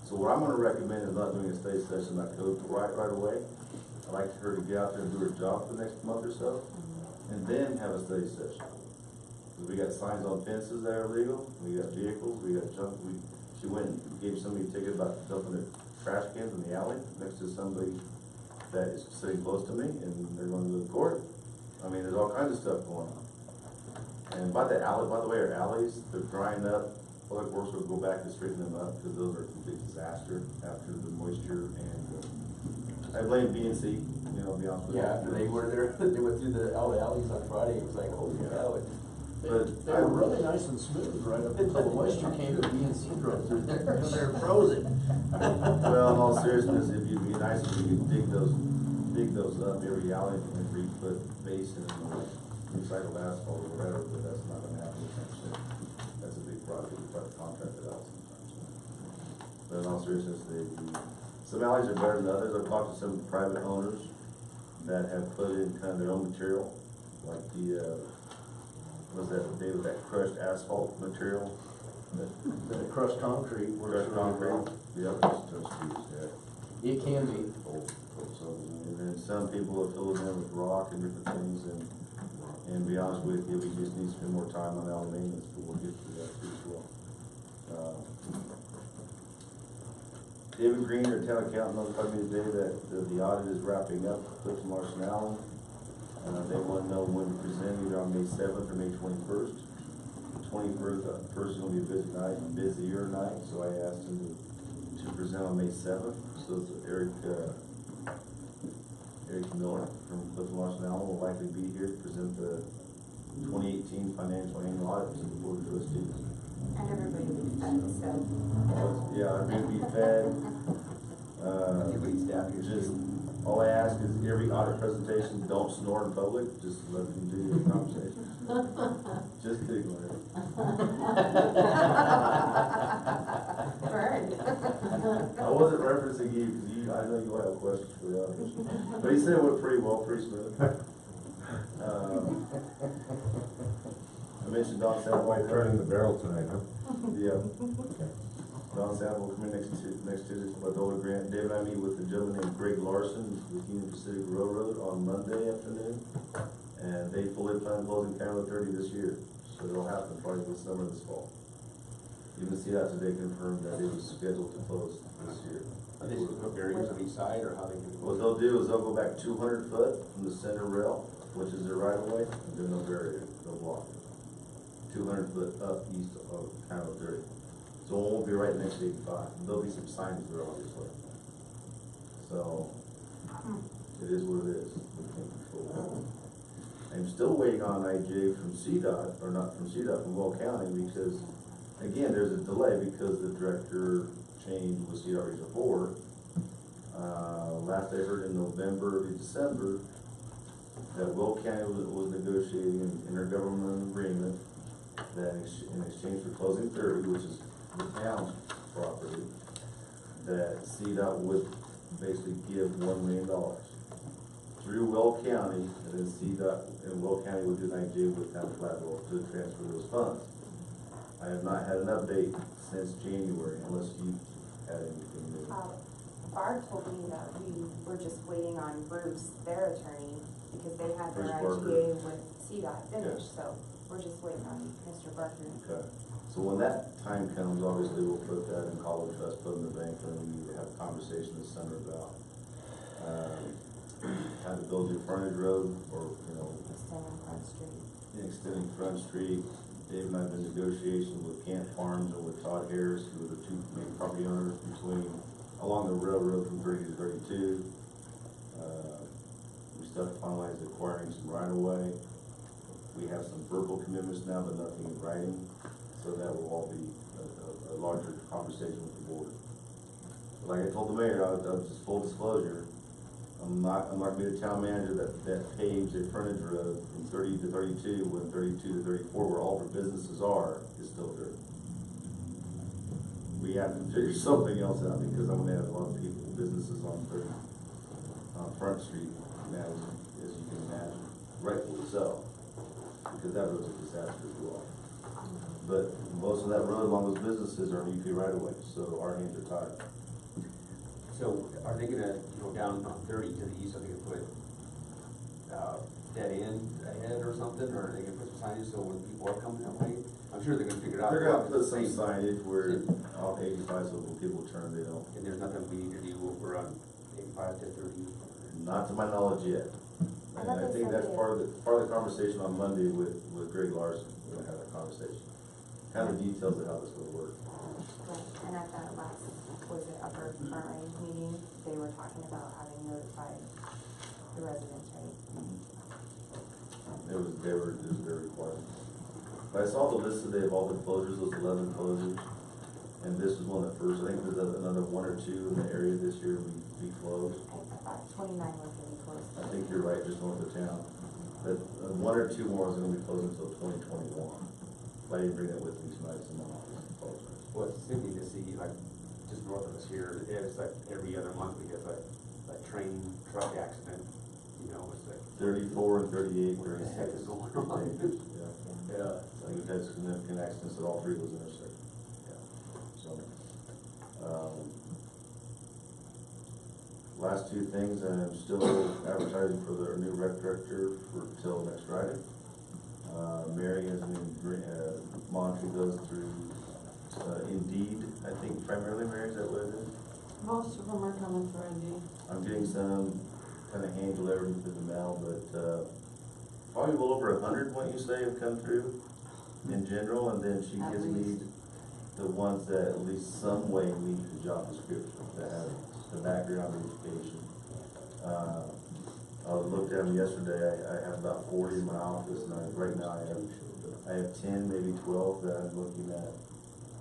So what I'm gonna recommend is not doing a study session on code right away. I'd like her to get out there and do her job for the next month or so, and then have a study session. Because we got signs on fences that are illegal, we got vehicles, we got junk. She went and gave somebody a ticket about dumping their trash cans in the alley next to somebody that is sitting close to me, and they're going to go to court. I mean, there's all kinds of stuff going on. And by the way, our alleys, they're drying up. Public Works will go back and straighten them up, because those are a complete disaster after the moisture, and I blame B&C, you know, to be honest with you. Yeah, they were there, they went through the alleys on Friday, it was like, holy cow. But They were really nice and smooth right up until the moisture came to B&C drove through there, they're frozen. Well, in all seriousness, if you'd be nice if you could dig those up, every alley, and re-put basin and recycled asphalt or whatever, but that's not gonna happen. That's a big project, we try to contract it out sometimes. But in all seriousness, some alleys are better than others. I've talked to some private owners that have put in kind of their own material, like the, that crushed asphalt material. The crushed concrete. Crushed concrete, yep, It can be. and then some people have filled it in with rock and different things, and to be honest with you, we just need to spend more time on our maintenance, but we'll get to that too as well. David Green, our town accountant, notified me today that the audit is wrapping up with Marsh and Allen. They want to know when to present, either on May 7th or May 21st. The 21st is going to be a busier night, so I asked him to present on May 7th. So Eric Miller from Marsh and Allen will likely be here to present the 2018 financial annual audit to the Board of Trustees. And everybody will be fed, so. Yeah, I'm gonna be fed. Just, all I ask is every audit presentation, don't snore in public, just let them do your conversation. Just kidding, Larry. Burn. I wasn't referencing you, because I know you have questions for the others. But he said it went pretty well, pretty smooth. I mentioned Don Sample. Turning the barrel tonight, huh? Yeah. Don Sample will come in next Tuesday for my DOLA grant. David and I meet with a gentleman named Greg Larson with Union Pacific Railroad on Monday afternoon. And they fully plan on closing County 30 this year. So it'll happen probably this summer, this fall. You can see that today confirmed that it was scheduled to close this year. Are they supposed to put barriers on each side, or how they can? What they'll do is they'll go back 200 foot from the center rail, which is their right of way, and then no barrier, no block. 200 foot up east of County 30. So it won't be right next to 85. There'll be some signs there, obviously. So it is what it is. We can't control it. I'm still waiting on IJ from CDOT, or not from CDOT, from Will County, because again, there's a delay because the director changed with CDOT Region 4. Last I heard in November, early December, that Will County was negotiating an intergovernmental agreement that in exchange for closing 30, which is the town's property, that CDOT would basically give $1 million through Will County, and then CDOT and Will County would do an IJ with Town of Platteville to transfer those funds. I have not had an update since January, unless you had anything new. Barb told me that we were just waiting on Bruce, their attorney, because they had their Bruce Barker. IGA with CDOT finished, Yes. so we're just waiting on Mr. Barker. Okay, so when that time comes, obviously we'll put that in College Trust, put in the bank, and we have a conversation this summer about how to build your frontage road, or, you know, Extending Front Street. extending Front Street, Dave and I have been in negotiations with Camp Farms and with Todd Harris, who are the two main property owners along the railroad from 30 to 32. We still have to finalize acquiring some right of way. We have some verbal commitments now, but nothing in writing, so that will all be a larger conversation with the board. But like I told the mayor, I was just full disclosure, I'm not gonna be the town manager that paves a frontage road from 30 to 32, when 32 to 34, where all the businesses are, is still dirt. We have to figure something else out, because I'm gonna have a lot of people, businesses on Front Street now, as you can imagine, rightfully so, because that road's a disaster as well. But most of that road along those businesses are UP right away, so our hands are tied. So are they gonna, down on 30 to the east, are they gonna put, dead end ahead or something, or are they gonna put some signage so when people are coming that way? I'm sure they're gonna figure it out. They're gonna put some signage where off 85, so when people turn, they don't. And there's nothing we need to do over on 85 to 30? Not to my knowledge yet. And I think that's part of the conversation on Monday with Greg Larson. We're gonna have that conversation. Kind of details of how this will work. Right, and at that last, was it upper front range meeting, they were talking about having notified the residents, right? It was their requirement. But I saw the list today of all the closures, those 11 closures, and this was one of the first. I think there's another 1 or 2 in the area this year to be closed. I thought 29 was gonna be closed. I think you're right, just north of town. But 1 or 2 more is gonna be closed until 2021. If I didn't bring that with me tonight, someone else apologize. Well, it's sickening to see, like, just north of us here, it's like every other month we get a train truck accident, it's like. 34 and 38, What the heck is going on? Yeah, I think we've had significant accidents at all 3 of those intersections. Yeah. So, last 2 things, I'm still advertising for the new rec director till next Friday. Mary has been monitoring those through Indeed, I think primarily. Mary, is that what it is? Most of them are coming through Indeed. I'm getting some kind of hand delivered through the mail, but probably well over 100, what you say, have come through in general, and then she gives me the ones that at least some way meet the job description, that have the background, the education. I looked at them yesterday. I have about 40 in my office, and right now I have 10, maybe 12 that I'm looking at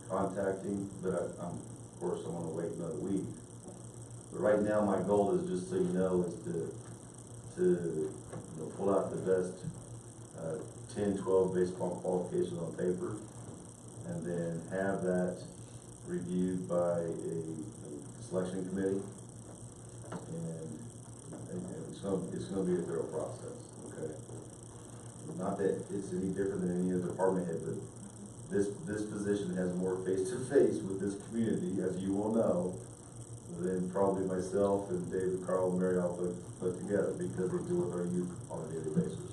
contacting, but of course I'm gonna wait another week. But right now my goal is, just so you know, is to pull out the best 10, 12 baseball qualifications on paper, and then have that reviewed by a selection committee, and it's gonna be a thorough process, okay? Not that it's any different than any other department head, but this position has more face-to-face with this community, as you will know, than probably myself and David, Carl, and Mary all put together, because they deal with our youth on a daily basis.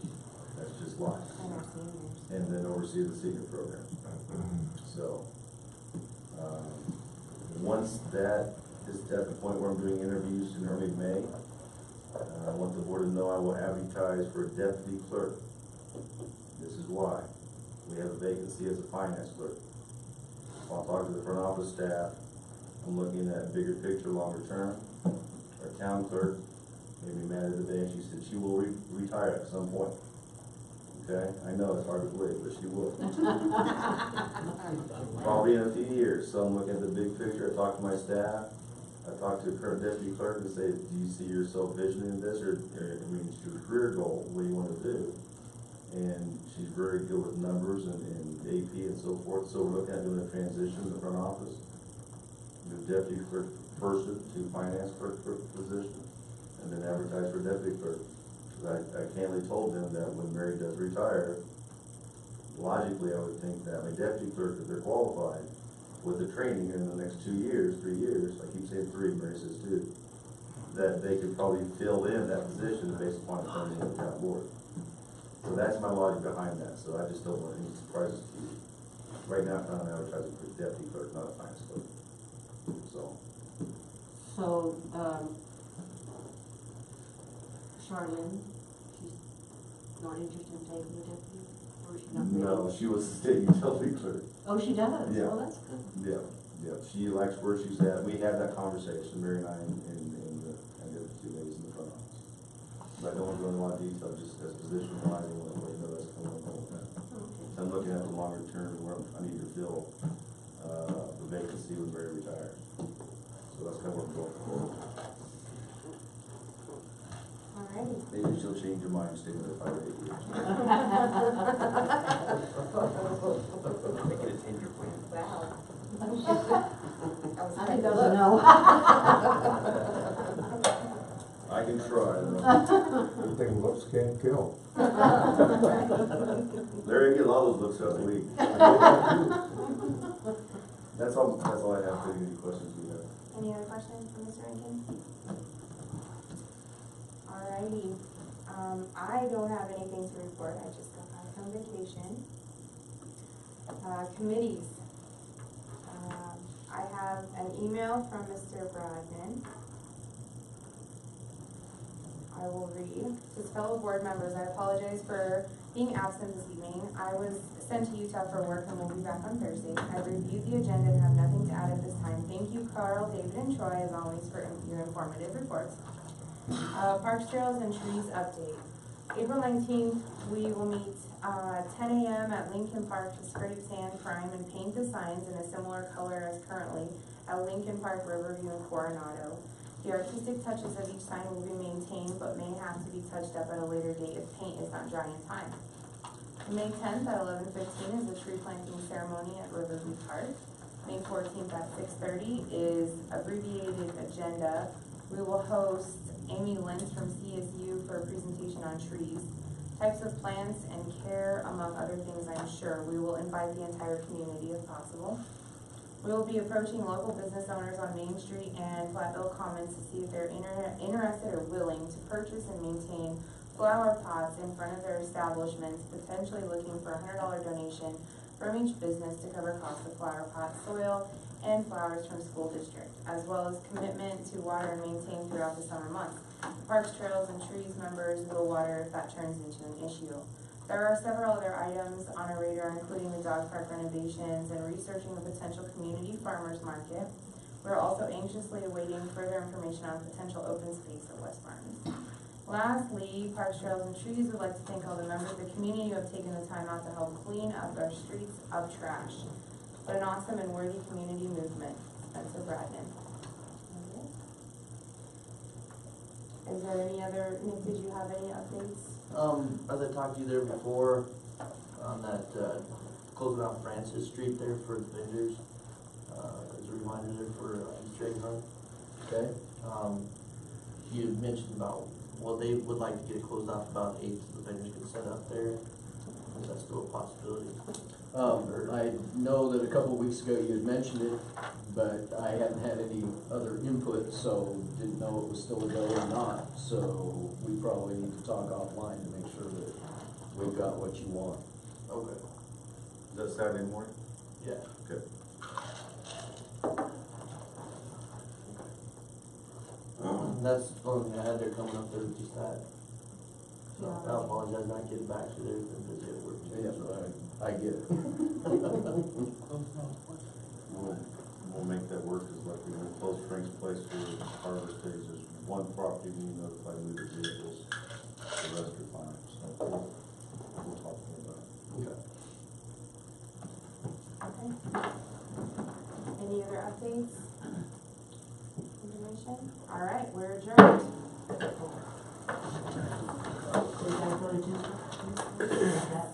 That's just life. And our seniors. And then oversee the senior program. So, once that is at the point where I'm doing interviews in early May, I want the board to know I will advertise for a deputy clerk. This is why. We have a vacancy as a finance clerk. I'll talk to the front office staff. I'm looking at bigger picture, longer term. Our town clerk made me mad the other day, and she said she will retire at some point. Okay, I know it's hard to believe, but she will. Probably in a few years. So I'm looking at the big picture. I talk to my staff. I talked to the current deputy clerk and say, do you see yourself visioning this, or it's your career goal, what do you want to do? And she's very good with numbers and AP and so forth. So we're looking at doing a transition in the front office. The deputy clerk person to finance clerk position, and then advertise for deputy clerk. I candidly told them that when Mary does retire, logically I would think that my deputy clerk, if they're qualified, with the training in the next 2 years, 3 years, I keep saying 3, Mary says 2, that they could probably fill in that position based upon the funding of the town board. So that's my logic behind that, so I just don't want any surprises to you. Right now I'm advertising for deputy clerk, not a finance clerk. So, Charlene, she's not interested in taking the deputy, or is she No, she was the state utility clerk. Oh, she does? Yeah. Well, that's good. Yeah, she likes where she's at. We had that conversation, Mary and I, in the, I did 2 days in the front office. But I don't want to go into a lot of detail, just as position wise, and what we know that's going on with that. So I'm looking at the longer term, where I need to fill, the vacancy when Mary retires. So that's kind of where I'm going for. Alrighty. Maybe she'll change her mind, stay with her 5 or 8 years. Make it a 10-year plan. Wow. I think that was a no. I can try. Good thing looks can't kill. Larry, I get a lot of those looks throughout the week. That's all I have for you. Any questions we have? Any other questions for Mr. Rankin? Alrighty, I don't have anything to report, I just got back from vacation. Committees. I have an email from Mr. Bradman. I will read. His fellow board members, I apologize for being absent this evening. I was sent to Utah for work and will be back on Thursday. I reviewed the agenda and have nothing to add at this time. Thank you, Carl, David, and Troy, as always, for your informative reports. Parks, Trails, and Trees update. April 19th, we will meet 10 a.m. at Lincoln Park to scrape sand, prime, and paint the signs in a similar color as currently at Lincoln Park, Riverview, and Coronado. The artistic touches of each sign will be maintained, but may have to be touched up at a later date if paint is not dry in time. May 10th at 11:15 is the tree planting ceremony at Riverview Park. May 14th at 6:30 is abbreviated agenda. We will host Amy Lentz from CSU for a presentation on trees, types of plants, and care, among other things, I'm sure. We will invite the entire community if possible. We will be approaching local business owners on Main Street and Platteville Commons to see if they're interested or willing to purchase and maintain flower pots in front of their establishments, potentially looking for a $100 donation from each business to cover costs of flower pots, soil, and flowers from school district, as well as commitment to water and maintain throughout the summer months. Parks, Trails, and Trees members will water if that turns into an issue. There are several other items on our radar, including the dog park renovations and researching a potential community farmers market. We're also anxiously awaiting further information on potential open space at West Barnes. Lastly, Parks, Trails, and Trees would like to thank all the members of the community who have taken the time out to help clean up our streets of trash. What an awesome and worthy community movement. Spencer Bradman. Is there any other, Nick, did you have any updates? As I talked to you there before, on that, closing off Francis Street there for the vendors, as a reminder there for Easter egg hunt. Okay? You had mentioned about, well, they would like to get it closed off about 8 so the vendors can set up there. Is that still a possibility? I know that a couple of weeks ago you had mentioned it, but I hadn't had any other input, so didn't know it was still a go or not. So we probably need to talk offline to make sure that we've got what you want. Okay. Is that Saturday morning? Yeah. Okay. That's the only thing I had there coming up there, just that. So Yeah. I apologize not getting back to you there, been busy at work. Yeah, I get it. We'll make that work, because like we're gonna close Frank's Place for Harvest Daze. There's one property we notify moving vehicles, the rest are fine, so we'll talk about it. Okay. Okay. Any other updates? Information? All right, we're adjourned. Did I go to do that?